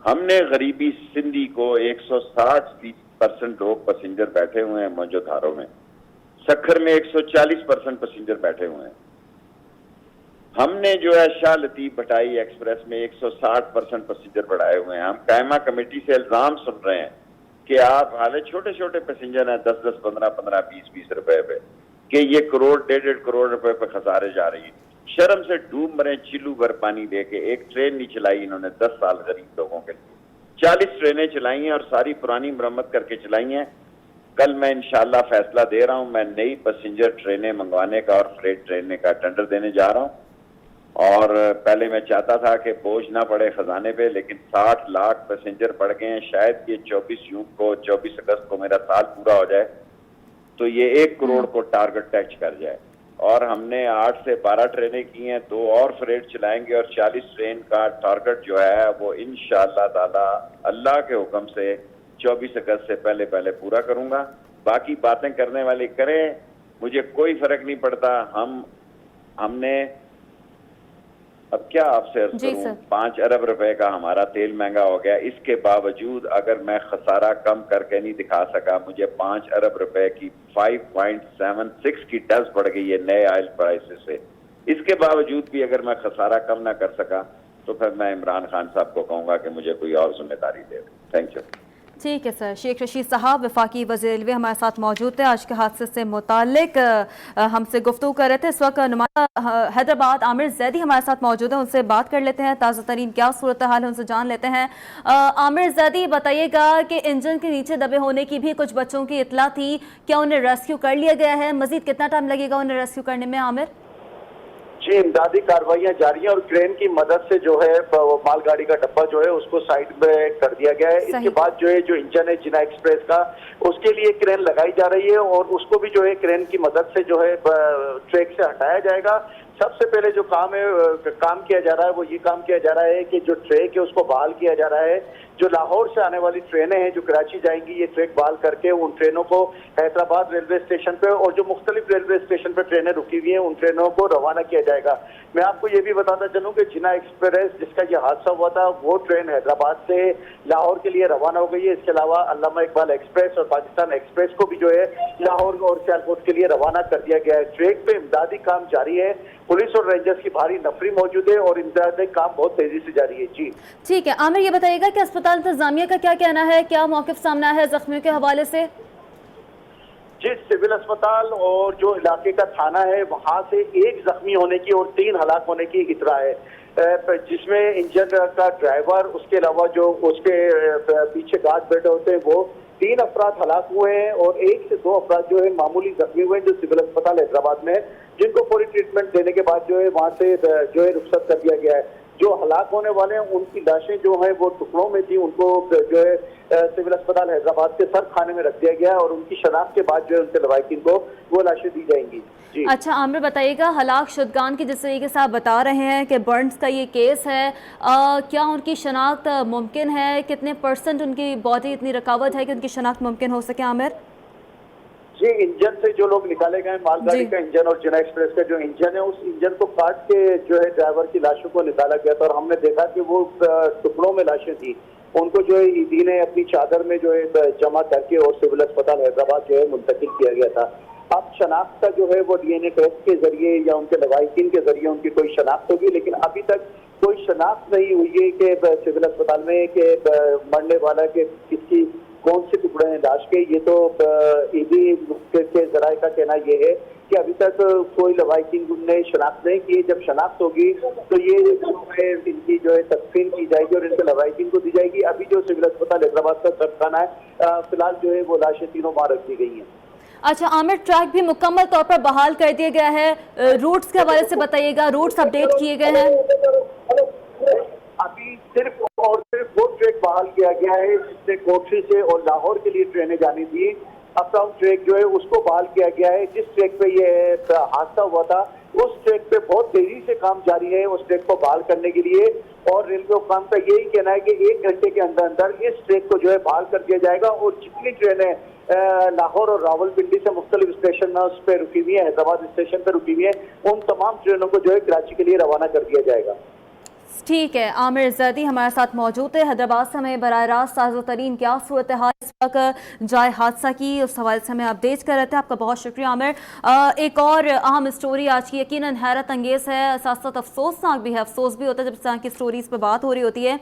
हमने गरीबी सिंधी को 160% लोग पैसेंजर बैठे हुए हैं मौजूदारों में, सखर में 140% पैसेंजर बैठे हुए हैं। हमने जो है शाह लतीफ भटाई एक्सप्रेस में 160% पैसेंजर बढ़ाए हुए हैं। हम कायमा कमेटी से इल्जाम सुन रहे हैं कि आप हाले छोटे छोटे पैसेंजर हैं 10-10, 15-15, 20-20 रुपए पे, कि ये करोड़ 1.5 करोड़ रुपए पे खसारे जा रही है। शर्म से डूब मरे, चिल्लू भर पानी देके। एक ट्रेन नहीं चलाई इन्होंने 10 साल गरीब लोगों के लिए। 40 ट्रेनें चलाई हैं और सारी पुरानी मरम्मत करके चलाई हैं। कल मैं इंशाल्लाह फैसला दे रहा हूं, मैं नई पैसेंजर ट्रेनें मंगवाने का और फ्रेट ट्रेन का टेंडर देने जा रहा हूं। और पहले मैं चाहता था कि बोझ ना पड़े खजाने पे, लेकिन 60 लाख पैसेंजर बढ़ गए हैं। शायद ये 24 अगस्त को मेरा साल पूरा हो जाए तो ये 1 करोड़ को टारगेट टच कर जाए। और हमने 8 से 12 ट्रेनें की हैं, 2 और फ्रेट चलाएंगे और 40 ट्रेन का टारगेट जो है वो इंशाअल्लाह ताला अल्लाह के हुक्म से 24 अगस्त से पहले पूरा करूंगा। बाकी बातें करने वाले करें, मुझे कोई फर्क नहीं पड़ता। हमने अब क्या आपसे अर्ज करूं, 5 अरब रुपए का हमारा तेल महंगा हो गया। इसके बावजूद अगर मैं खसारा कम करके नहीं दिखा सका, मुझे 5 अरब रुपए की 5.76 की टैक्स बढ़ गई है नए ऑयल प्राइसेस से। इसके बावजूद भी अगर मैं खसारा कम ना कर सका तो फिर मैं इमरान खान साहब को कहूंगा कि मुझे कोई और जिम्मेदारी दे। Thank you. ठीक है सर। शेख रशीद साहब वफाकी वज़ीर रेलवे हमारे साथ मौजूद थे, आज के हादसे से मुतालिक हमसे गुफ्तगू कर रहे थे। इस वक्त नुमाइंदा हैदराबाद आमिर जैदी हमारे साथ मौजूद हैं, उनसे बात कर लेते हैं, ताज़ा तरीन क्या सूरत हाल है उनसे जान लेते हैं। आमिर जैदी, बताइएगा कि इंजन के नीचे दबे होने की भी कुछ बच्चों की इतला थी, क्या उन्हें रेस्क्यू कर लिया गया है? मजीद कितना टाइम लगेगा उन्हें रेस्क्यू करने में? आमिर जी, इमदादी कार्रवाइयां जारी हैं और क्रेन की मदद से जो है मालगाड़ी का डब्बा जो है उसको साइड में कर दिया गया है। इसके बाद जो है जो इंजन है जिना एक्सप्रेस का, उसके लिए क्रेन लगाई जा रही है और उसको भी जो है क्रेन की मदद से जो है ट्रैक से हटाया जाएगा। सबसे पहले जो काम किया जा रहा है वो ये काम किया जा रहा है कि जो ट्रैक है उसको बहाल किया जा रहा है। जो लाहौर से आने वाली ट्रेनें हैं जो कराची जाएंगी, ये ट्रैक बहाल करके उन ट्रेनों को हैदराबाद रेलवे स्टेशन पे और जो मुख्तलिफ रेलवे स्टेशन पे ट्रेनें रुकी हुई हैं उन ट्रेनों को रवाना किया जाएगा। मैं आपको ये भी बताता चलूं कि जिना एक्सप्रेस जिसका ये हादसा हुआ था वो ट्रेन हैदराबाद से लाहौर के लिए रवाना हो गई है। इसके अलावा अल्लामा इकबाल एक्सप्रेस और पाकिस्तान एक्सप्रेस को भी जो है लाहौर और सियालकोट के लिए रवाना कर दिया गया है। ट्रैक पे इमदादी काम जारी है, पुलिस और रेंजर्स की भारी नफरी मौजूद है और इमदादी काम बहुत तेजी से जारी है। जी ठीक है। आमिर, ये बताइएगा कि अस्पताल इंतजामिया का क्या कहना है, क्या मौक़िफ़ सामना है जख्मियों के हवाले से? जी, सिविल अस्पताल और जो इलाके का थाना है वहां से 1 जख्मी होने की और 3 हलाक होने की इतला है, जिसमें इंजन का ड्राइवर, उसके अलावा जो उसके पीछे गार्ड बैठे होते हैं वो 3 अफराद हलाक हुए हैं और 1 से 2 अफराद जो है मामूली जख्मी हुए हैं जो सिविल अस्पताल हैदराबाद में, जिनको पूरी ट्रीटमेंट देने के बाद जो है वहां से जो है रुखसत कर दिया गया है। जो हलाक होने वाले हैं उनकी लाशें जो है वो टुकड़ों में थी, उनको जो है सिविल अस्पताल हैदराबाद के सर खाने में रख दिया गया और उनकी शनाख्त के बाद जो है उनके लवाहिकीन को वो लाशें दी जाएंगी। जी अच्छा आमिर, बताइएगा हलाक शुदगान की जिस तरीके से आप बता रहे हैं कि बर्न्स का ये केस है, क्या उनकी शनाख्त मुमकिन है? कितने % उनकी बॉडी इतनी रकावट है कि उनकी शनाख्त मुमकिन हो सके? आमिर जी, इंजन से जो लोग निकाले गए, मालगाड़ी का इंजन और जिना एक्सप्रेस का जो इंजन है, उस इंजन को काट के जो है ड्राइवर की लाशों को निकाला गया था और हमने देखा कि वो टुकड़ों में लाशें थी। उनको जो है ईदी ने अपनी चादर में जो है जमा करके और सिविल अस्पताल हैदराबाद जो है मुंतकिल किया गया था। अब शनाख्त का जो है वो DNA टेस्ट के जरिए या उनके लवाहिकीन के जरिए उनकी कोई शनाख्त होगी, लेकिन अभी तक कोई शनाख्त नहीं हुई है कि सिविल अस्पताल में कि मरने वाला के किसकी कौन से टुकड़े हैं लाश के। ये तो ईदी के जराये का कहना ये है कि अभी तक कोई लवाहिकीन ने शनाख्त नहीं की। जब शनाख्त होगी तो ये जो है इनकी जो है तकसीम की जाएगी और इनके लवाहिकीन को दी जाएगी। अभी जो सिविल अस्पताल हैदराबाद का सरखाना है, फिलहाल जो है वो लाशें तीनों वहाँ रख दी गई हैं। अच्छा आमिर, ट्रैक भी मुकम्मल तौर पर बहाल कर दिया गया है, रूट्स के हवाले से बताइएगा, रूट्स अपडेट किए गए हैं? अभी सिर्फ और सिर्फ वो ट्रैक बहाल किया गया है जिससे कोठी से और लाहौर के लिए ट्रेनें जानी थी। अप डाउन ट्रैक जो है उसको बहाल किया गया है। जिस ट्रैक पे ये हादसा हुआ था उस ट्रैक पे बहुत तेजी से काम जारी है उस ट्रैक को बहाल करने के लिए, और रेलवे हुकाम का यही कहना है कि 1 घंटे के अंदर अंदर इस ट्रैक को जो है बहाल कर दिया जाएगा और जितनी ट्रेनें लाहौर और रावलपिंडी से मुख्तलिफ स्टेशन पे रुकी हुई है, हैदराबाद स्टेशन पे रुकी हुई है, उन तमाम ट्रेनों को जो है कराची के लिए रवाना कर दिया जाएगा। ठीक है, आमिर जर्दी हमारे साथ मौजूद है हैदराबाद से, हमें बराह रास्त ताज़ा तरीन क्या सूरत हाल इस वक्त जाए हादसा की उस हवाले से हमें अपडेट कर रहे थे। आपका बहुत शुक्रिया आमिर। एक और अहम स्टोरी आज की यकीनन हैरत अंगेज़ है, साथ साथ अफसोसनाक भी है। अफसोस भी होता है जब इस तरह की स्टोरीज पर बात हो रही होती है।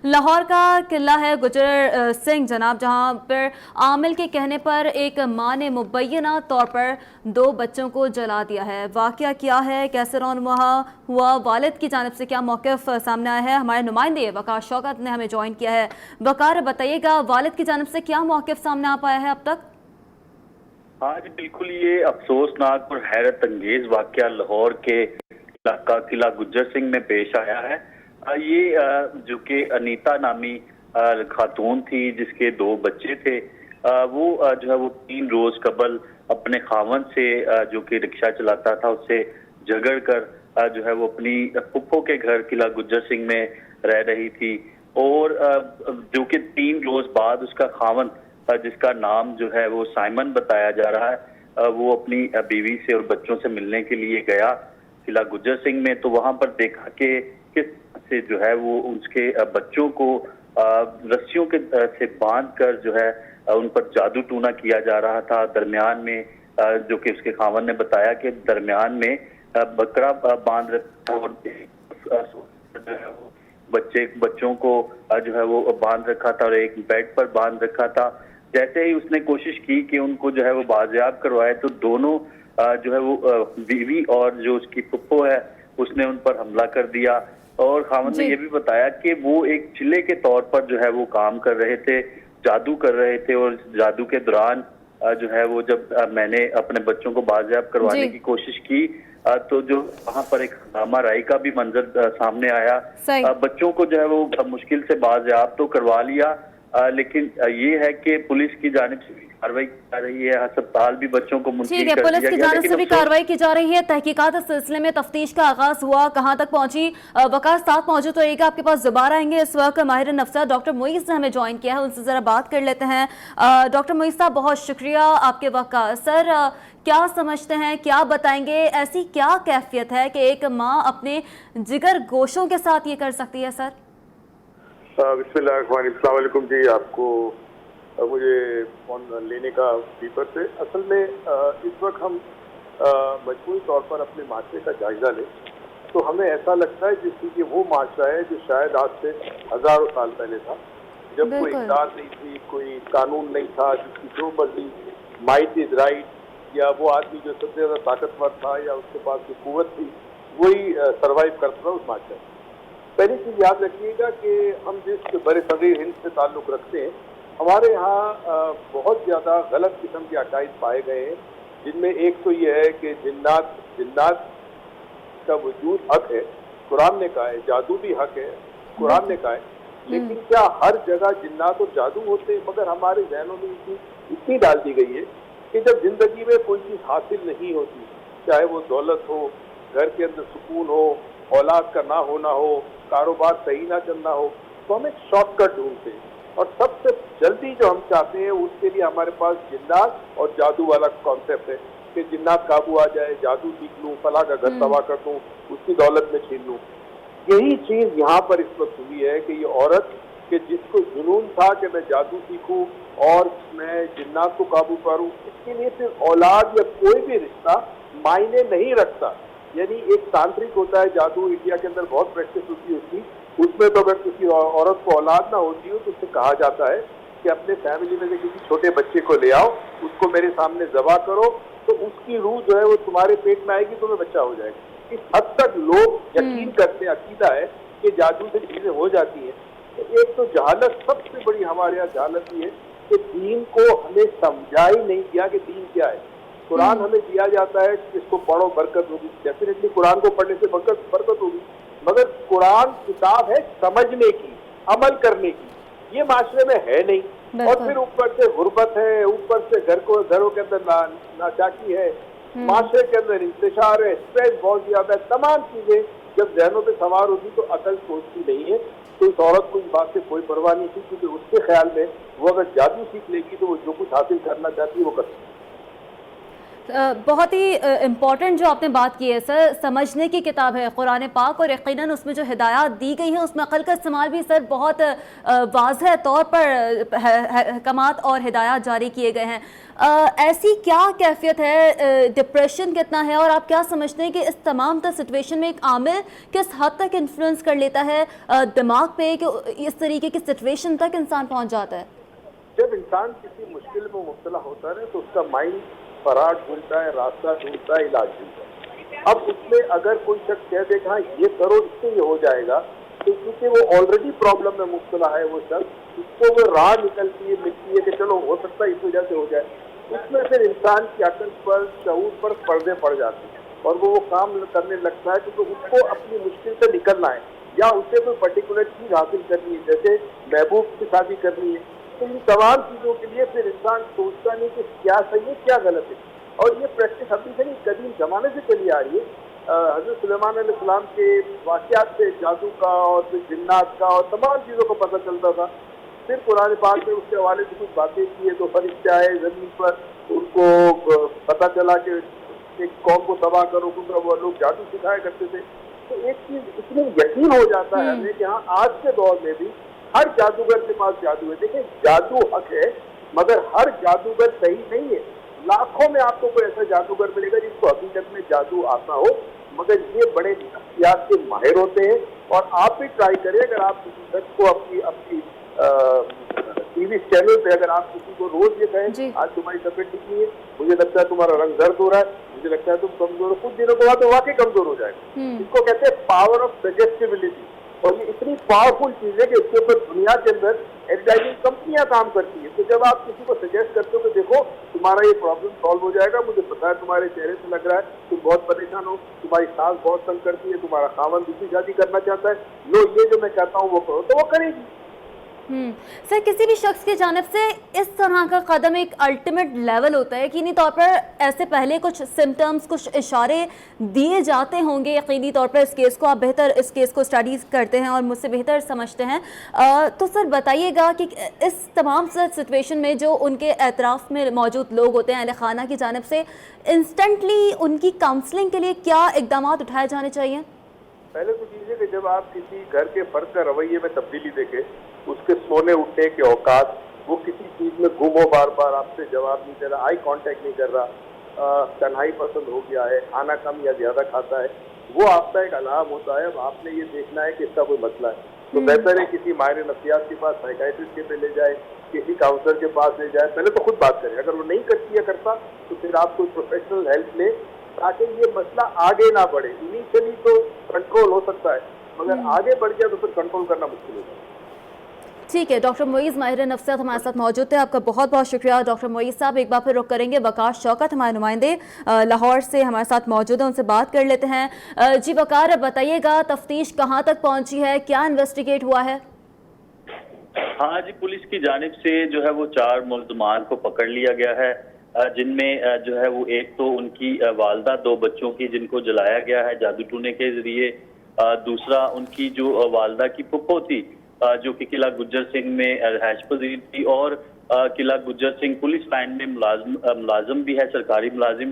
लाहौर का किला है गुजर सिंह जनाब, जहाँ पर आमिल के कहने पर एक माँ ने मुबैना तौर पर 2 बच्चों को जला दिया है। वाक़या क्या है, कैसे रौनुमा हुआ, वालिद की जानिब से क्या मौक़िफ़ सामने आया है, हमारे नुमाइंदे वकार शौकत ने हमें ज्वाइन किया है। वकार बताइएगा, वालिद की जानिब से क्या मौक़िफ़ सामने आ पाया है अब तक? हाँ जी बिल्कुल, ये अफसोसनाक और हैरत अंगेज वाक़या लाहौर के इलाका किला गुज्जर सिंह में पेश आया है। ये जो कि अनीता नामी खातून थी जिसके 2 बच्चे थे, वो जो है वो 3 रोज कबल अपने खावन से जो कि रिक्शा चलाता था उससे झगड़ कर जो है वो अपनी फुफ्फो के घर किला गुज्जर सिंह में रह रही थी, और जो कि 3 रोज बाद उसका खावन जिसका नाम जो है वो साइमन बताया जा रहा है, वो अपनी बीवी से और बच्चों से मिलने के लिए गया किला गुज्जर सिंह में। तो वहां पर देखा कि किस से जो है वो उसके बच्चों को रस्सियों के से बांध कर जो है उन पर जादू टूना किया जा रहा था। दरमियान में जो कि उसके खावन ने बताया कि दरमियान में बकरा बांध रखा और बच्चों को जो है वो बांध रखा था और एक बेड पर बांध रखा था। जैसे ही उसने कोशिश की कि उनको जो है वो बाजियाब करवाए, तो दोनों जो है वो बीवी और जो उसकी फुफ्फो है उसने उन पर हमला कर दिया। और खावन ने ये भी बताया कि वो एक चिल्ले के तौर पर जो है वो काम कर रहे थे, जादू कर रहे थे, और जादू के दौरान जो है वो जब मैंने अपने बच्चों को बाजियाब करवाने की कोशिश की तो जो वहाँ पर एक हंगामा राई का भी मंजर सामने आया। बच्चों को जो है वो मुश्किल से बाजियाब तो करवा लिया, लेकिन ये है कि पुलिस की जानिब से कार्रवाई की जा रही है, अस्पताल भी बच्चों को मुंतकिल कर दिया गया। पुलिस की जानिब से भी कार्रवाई की जा रही है, तहकीकात इस सिलसिले में तफ्तीश का आगाज हुआ, कहाँ तक पहुंची? वकार साथ मौजूद रहेगा, आपके पास दोबारा आएंगे। इस वक्त माहिर नफ्सा डॉक्टर मोइज ने हमें ज्वाइन किया है, उनसे जरा बात कर लेते हैं। डॉक्टर मोइज साहब बहुत शुक्रिया आपके वकार। सर क्या समझते हैं, क्या बताएंगे, ऐसी क्या कैफियत है कि एक माँ अपने जिगर गोशों के साथ ये कर सकती है? सर बिस्मिल्लाहिर्रहमानिर्रहीम जी, आपको मुझे फोन लेने का दीपर से। असल में इस वक्त हम मजबूरी तौर पर अपने माशरे का जायजा लें तो हमें ऐसा लगता है जैसे कि वो माशरा है जो शायद आज से हजारों साल पहले था, जब कोई इक़्तिदार नहीं थी, कोई कानून नहीं था, जिसकी जो मर्जी माइट इज राइट, या वो आदमी जो सबसे ज्यादा ताकतवर था या उसके पास जो कुव्वत थी वही सर्वाइव करता था उस माशरे में। पहली चीज याद रखिएगा कि हम जिस बड़े सगीर हिंद से ताल्लुक़ रखते हैं, हमारे यहाँ बहुत ज़्यादा गलत किस्म के अकायद पाए गए हैं, जिनमें एक तो ये है कि जिन्नात का वजूद हक है, कुरान ने कहा है, जादू भी हक है, कुरान ने कहा है, लेकिन क्या हर जगह जिन्नात और जादू होते हैं? मगर हमारे जहनों में इतनी डाल दी गई है कि जब जिंदगी में कोई चीज़ हासिल नहीं होती, चाहे वो दौलत हो, घर के अंदर सुकून हो, औलाद का ना होना हो, कारोबार सही ना चलना हो, तो हम एक शॉर्टकट ढूंढते हैं, और सबसे जल्दी जो हम चाहते हैं उसके लिए हमारे पास जिन्नात और जादू वाला कॉन्सेप्ट है कि जिन्नात काबू आ जाए, जादू सीख लूँ, फला का घर तबाह कर दूँ, उसकी दौलत में छीन लूँ। यही चीज़ यहाँ पर इस वक्त हुई है कि ये औरत कि जिसको जुनून था कि मैं जादू सीखूं और मैं जिन्नात को काबू करूं, इसके लिए फिर औलाद या कोई भी रिश्ता मायने नहीं रखता। यानी एक तांत्रिक होता है जादू, इंडिया के अंदर बहुत प्रैक्टिस होती है उसकी, उसमें तो अगर किसी औरत को औलाद ना होती हो तो उससे कहा जाता है कि अपने फैमिली में से किसी छोटे बच्चे को ले आओ, उसको मेरे सामने ज़बा करो, तो उसकी रूह जो है वो तुम्हारे पेट में आएगी, तुम्हें बच्चा हो जाएगा। इस हद तक लोग यकीन करते हैं, अकीदा है कि जादू से चीजें हो जाती हैं। तो एक तो जहालत, सबसे बड़ी हमारे यहाँ जहालत ये है कि दीन को हमें समझा ही नहीं दिया कि दीन क्या है। कुरान हमें दिया जाता है कि इसको पढ़ो बरकत होगी, डेफिनेटली कुरान को पढ़ने से बरकत होगी, मगर कुरान किताब है समझने की, अमल करने की, ये माशरे में है नहीं। और फिर ऊपर से गुर्बत है, ऊपर से घरों के अंदर नाचाकी है, माशरे के अंदर इंतशार है, स्ट्रेस बहुत ज्यादा है। तमाम चीजें जब जहनों पे सवार होती तो अकल सोचती नहीं है। तो इस औरत को इस बात से कोई परवाह नहीं थी, क्योंकि उसके ख्याल में वो अगर जादू सीख लेगी तो वो जो कुछ हासिल करना चाहती है वो कर सकती है। बहुत ही इम्पॉर्टेंट जो आपने बात की है सर, समझने की किताब है कुरान पाक, और यकीनन उसमें जो हिदायत दी गई है उसमें अकल का इस्तेमाल भी सर बहुत वाज़ह तौर पर कमात और हिदायत जारी किए गए हैं। ऐसी क्या कैफियत है, डिप्रेशन कितना है, और आप क्या समझते हैं कि इस तमाम तर सिचुएशन में एक आमिल किस हद तक इन्फ्लुएंस कर लेता है दिमाग पे कि इस तरीके की सिचुएशन तक इंसान पहुँच जाता है? जब इंसान किसी मुश्किल में मुब्तला होता है तो उसका माइंड फरार ढूंढता है, रास्ता ढूंढता है, इलाज ढूंढता है। अब उसमें अगर कोई शख्स कह दे कि हाँ ये करो इससे ये हो जाएगा, तो क्योंकि वो ऑलरेडी प्रॉब्लम में मुब्तला है वो शख्स, उसको वो राह निकलती है, मिलती है कि चलो हो सकता है इस वजह से हो जाए, उसमें फिर इंसान की अकल पर, शऊर पर पर्दे पड़ जाते हैं और वो काम करने लगता है क्योंकि उसको अपनी मुश्किल से निकलना है या उससे कोई पर्टिकुलर चीज हासिल करनी है, जैसे महबूब की शादी करनी है। तो इन तमाम चीज़ों के लिए फिर इंसान सोचता नहीं कि क्या सही है क्या गलत है। और ये प्रैक्टिस अभी से नहीं, कदीम जमाने से चली आ रही है। हज़रत सुलेमान अलैहिस्सलाम के वाक़यात से जादू का और फिर जिन्नात का और तमाम चीज़ों को पता चलता था। फिर कुरान पाक में उसके हवाले से कुछ बातें की है, तो फरिश्ते आए ज़मीन पर, उनको पता चला कि एक कौम को तबाह करो, क्योंकि वो लोग जादू सिखाया करते थे। तो एक चीज़ इतनी यकीन हो जाता है हमें कि हाँ आज के दौर में भी हर जादूगर के पास जादू है। देखिए जादू हक है, मगर हर जादूगर सही नहीं है। लाखों में आपको कोई ऐसा जादूगर मिलेगा जिसको हकीकत में जादू आता हो, मगर ये बड़े नफ्सियात के माहिर होते हैं। और आप भी ट्राई करें, अगर आप किसी शख्स को अपनी टीवी चैनल पे अगर आप किसी को रोज ये कहें आज तुम्हारी तबीयत ठीक नहीं है, मुझे लगता है तुम्हारा रंग दर्द हो रहा है, मुझे लगता है तुम कमजोर हो, कुछ दिनों के बाद तो वाकई कमजोर हो जाएगा। इसको कहते हैं पावर ऑफ सजेस्टिबिलिटी। और ये इतनी पावरफुल चीज है कि इसके ऊपर दुनिया के अंदर एडवर्टाइजिंग कंपनियां काम करती है। तो जब आप किसी को सजेस्ट करते हो कि देखो तुम्हारा ये प्रॉब्लम सॉल्व हो जाएगा, मुझे पता है तुम्हारे चेहरे से लग रहा है तुम बहुत परेशान हो, तुम्हारी सास बहुत तंग करती है, तुम्हारा खावन दूसरी शादी करना चाहता है, लो ये जो मैं कहता हूँ वो करो, तो वो करेगी। सर किसी भी शख्स की जानिब से इस तरह का कदम एक अल्टीमेट लेवल होता है कि यकीनी तौर पर ऐसे पहले कुछ सिम्टम्स, कुछ इशारे दिए जाते होंगे। यकीनी तौर पर इस केस को आप बेहतर इस केस को स्टडीज़ करते हैं और मुझसे बेहतर समझते हैं, तो सर बताइएगा कि इस तमाम सिचुएशन में जो उनके एतराफ़ में मौजूद लोग होते हैं अहले खाना की जानिब से, इंस्टेंटली उनकी काउंसलिंग के लिए क्या इक़दाम उठाए जाने चाहिए? पहले तो चीज़ है कि जब आप किसी घर के फर्द का रवैये में तब्दीली देखें, उसके सोने उठने के औकात, वो किसी चीज़ में गुम हो, बार बार आपसे जवाब नहीं दे रहा, आई कांटेक्ट नहीं कर रहा, तन्हाई पसंद हो गया है, खाना कम या ज़्यादा खाता है, वो आपका एक अलार्म होता है। अब आपने ये देखना है कि इसका कोई मसला है, तो बेहतर है किसी माहिर नफ्सियात के पास, साइकाइट्रिस्ट के पे ले जाए, किसी काउंसलर के पास ले जाए, पहले तो खुद बात करें। अगर वो नहीं करती या करता तो फिर आप कोई प्रोफेशनल हेल्प लें, ताकि ये मसला आगे ना बढ़े। इनिशियली तो कंट्रोल हो सकता है, मगर आगे बढ़ गया तो फिर कंट्रोल करना मुश्किल हो जाए। ठीक है, डॉक्टर मोईज़ माहिर नफ्सियात हमारे साथ मौजूद थे। आपका बहुत बहुत शुक्रिया डॉक्टर मोईज़ साहब। एक बार फिर रुक करेंगे, वकार शौकत हमारे नुमाइंदे लाहौर से हमारे साथ मौजूद हैं, उनसे बात कर लेते हैं। जी वकार, बताइएगा तफ्तीश कहाँ तक पहुँची है, क्या इन्वेस्टिगेट हुआ है? हाँ जी, पुलिस की जानिब से जो है वो 4 मुल्ज़मान को पकड़ लिया गया है, जिनमें जो है वो एक तो उनकी वालदा 2 बच्चों की जिनको जलाया गया है जादू टूने के जरिए, दूसरा उनकी जो वालदा की फुप्पो थी जो कि किला गुज्जर सिंह में रहश पजीर थी, और किला गुज्जर सिंह पुलिस लाइन में मुलाजिम भी है, सरकारी मुलाजिम,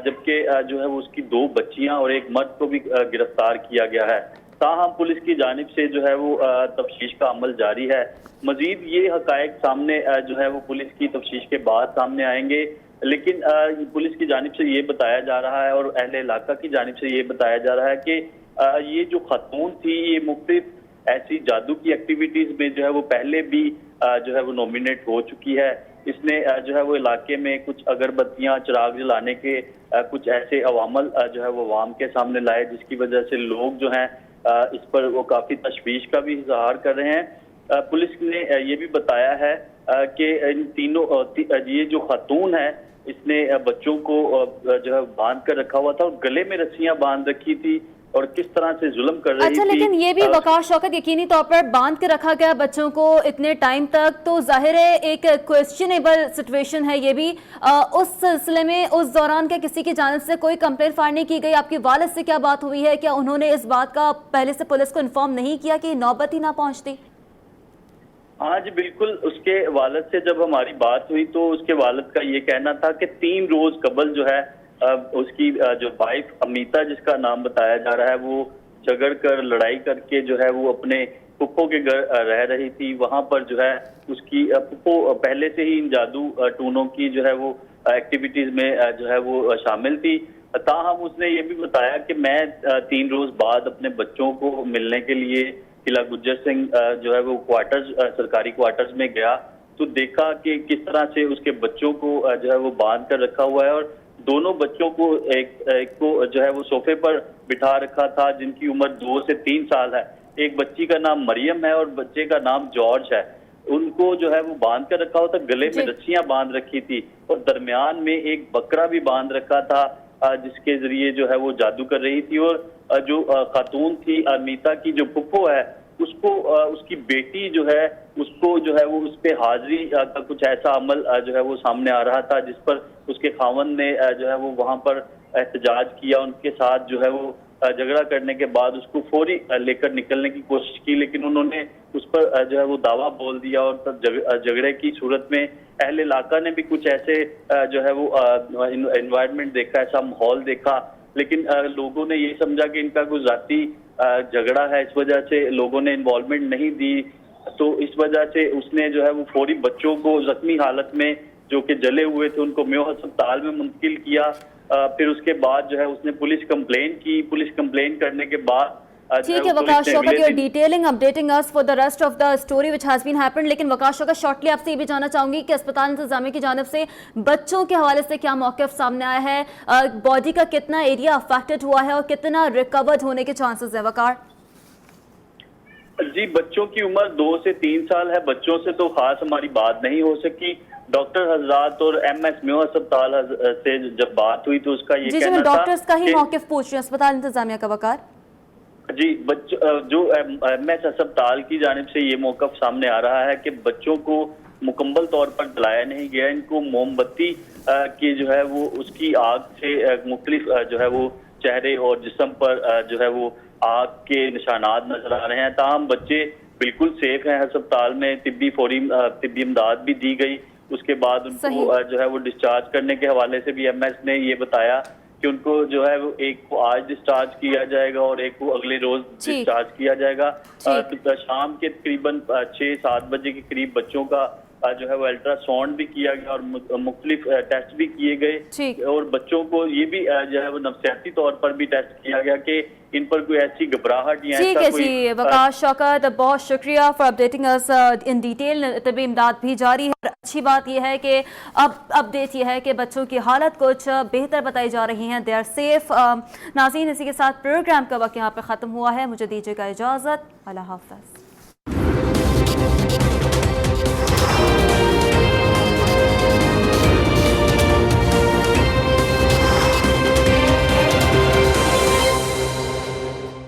जबकि जो है वो उसकी 2 बच्चियां और एक मर्द को भी गिरफ्तार किया गया है। ताहम पुलिस की जानिब से जो है वो तफ्तीश का अमल जारी है। मजीद ये हकायक सामने जो है वो पुलिस की तफ्तीश के बाद सामने आएंगे, लेकिन पुलिस की जानिब से ये बताया जा रहा है और अहले इलाका की जानिब से ये बताया जा रहा है कि ये जो खातून थी ये मुख्तलिफ ऐसी जादू की एक्टिविटीज में जो है वो पहले भी जो है वो नॉमिनेट हो चुकी है। इसने जो है वो इलाके में कुछ अगरबत्तियां, चिराग जलाने के कुछ ऐसे अवामल जो है वो अवाम के सामने लाए, जिसकी वजह से लोग जो हैं इस पर वो काफी तशवीश का भी इजहार कर रहे हैं। पुलिस ने ये भी बताया है कि इन तीनों ये जो खातून है इसने बच्चों को जो है बांध कर रखा हुआ था और गले में रस्सियां बांध रखी थी, और किस तरह से जुल्म कर रही अच्छा, थी। लेकिन ये भी वकार शौकत यकीनी तौर पर बांध के रखा गया बच्चों को इतने टाइम तक, तो जाहिर है एक क्वेश्चनेबल सिचुएशन है ये भी। उस सिलसिले में उस दौरान क्या किसी की जानिब से कोई कंप्लेंट फाइल नहीं की गई? आपके वालिद से क्या बात हुई है? क्या उन्होंने इस बात का पहले से पुलिस को इन्फॉर्म नहीं किया कि नौबत ही ना पहुंचती? हाँ जी बिल्कुल, उसके वालिद से जब हमारी बात हुई तो उसके वालिद का ये कहना था कि 3 रोज कबल जो है उसकी जो वाइफ अमीता, जिसका नाम बताया जा रहा है, वो झगड़ कर लड़ाई करके जो है वो अपने फुप्पो के घर रह रही थी। वहां पर जो है उसकी फुप्पो पहले से ही इन जादू टूनों की जो है वो एक्टिविटीज में जो है वो शामिल थी। ताहम उसने ये भी बताया कि मैं 3 रोज बाद अपने बच्चों को मिलने के लिए किला गुज्जर सिंह जो है वो क्वार्टर्स, सरकारी क्वार्टर्स में गया तो देखा कि किस तरह से उसके बच्चों को जो है वो बांध कर रखा हुआ है, और दोनों बच्चों को एक को जो है वो सोफे पर बिठा रखा था, जिनकी उम्र 2 से 3 साल है। एक बच्ची का नाम मरियम है और बच्चे का नाम जॉर्ज है। उनको जो है वो बांध कर रखा हुआ था, गले में रस्सियां बांध रखी थी और दरमियान में एक बकरा भी बांध रखा था जिसके जरिए जो है वो जादू कर रही थी। और जो खातून थी अमीता की जो फुप्पो है, उसको उसकी बेटी जो है उसको जो है वो उस पे हाजिरी का कुछ ऐसा अमल जो है वो सामने आ रहा था जिस पर उसके खावन ने जो है वो वहां पर एहतजाज किया, उनके साथ जो है वो झगड़ा करने के बाद उसको फौरी लेकर निकलने की कोशिश की, लेकिन उन्होंने उस पर जो है वो दावा बोल दिया और तब झगड़े की सूरत में अहले इलाका ने भी कुछ ऐसे जो है वो एनवायरनमेंट देखा, ऐसा माहौल देखा, लेकिन लोगों ने ये समझा कि इनका कोई जाती झगड़ा है, इस वजह से लोगों ने इन्वॉल्वमेंट नहीं दी। तो इस वजह से उसने जो है वो फौरी बच्चों को जख्मी हालत में जो कि जले हुए थे उनको मेयो अस्पताल में मुंतकिल किया। फिर उसके बाद जो है उसने पुलिस कंप्लेन की। पुलिस कंप्लेन करने के बाद ठीक है Waqar Shaukat, you are detailing updating us for the rest of the story which has been happened. लेकिन वकार शौकत, शॉर्टली आपसे ये भी जानना चाहूंगी कि अस्पताल इंतजामिया की जानिब से बच्चों के हवाले से क्या मौक़िफ़ सामने आया है? बॉडी का कितना एरिया अफेक्टेड हुआ है और कितना रिकवर्ड होने के चांसेस है? वकार जी, बच्चों की उम्र 2 से 3 साल है। बच्चों से तो खास हमारी बात नहीं हो सकी। डॉक्टर हजरात और MS मेयो अस्पताल से जब बात हुई तो उसका ये कहना था, डॉक्टर्स का ही मौक़िफ़ पूछ रही हूँ अस्पताल इंतजामिया का। वकार जी, जो MS अस्पताल की जानिब से ये मौक़िफ़ सामने आ रहा है कि बच्चों को मुकम्मल तौर पर जलाया नहीं गया। इनको मोमबत्ती की जो है वो उसकी आग से मुख्तलिफ जो है वो चेहरे और जिस्म पर जो है वो आग के निशानात नजर आ रहे हैं। ताहम बच्चे बिल्कुल सेफ हैं अस्पताल में। तिब्बी इमदाद भी दी गई। उसके बाद उनको जो है वो डिस्चार्ज करने के हवाले से भी MS ने ये बताया कि उनको जो है वो एक को आज डिस्चार्ज किया जाएगा और एक को अगले रोज डिस्चार्ज किया जाएगा। शाम के तकरीबन 6-7 बजे के करीब बच्चों का जो है वो अल्ट्रासाउंड भी किया गया और मुख्तलिफ टेस्ट भी किए गए और बच्चों को ये भी जो है वो नफ्सियाती तौर पर भी टेस्ट किया गया कि इन पर कोई ऐसी घबराहट या ठीक है जी। वकार शौकत, बहुत शुक्रिया for updating us in detail. तबी इमदाद भी जारी है। अच्छी बात यह है कि अब अपडेट यह है कि बच्चों की हालत कुछ बेहतर बताई जा रही हैं, दे आर सेफ। नाज़रीन, इसी के साथ प्रोग्राम का वक्त यहाँ पर ख़त्म हुआ है। मुझे दीजिएगा इजाज़त। अल्लाह हाफ़िज़।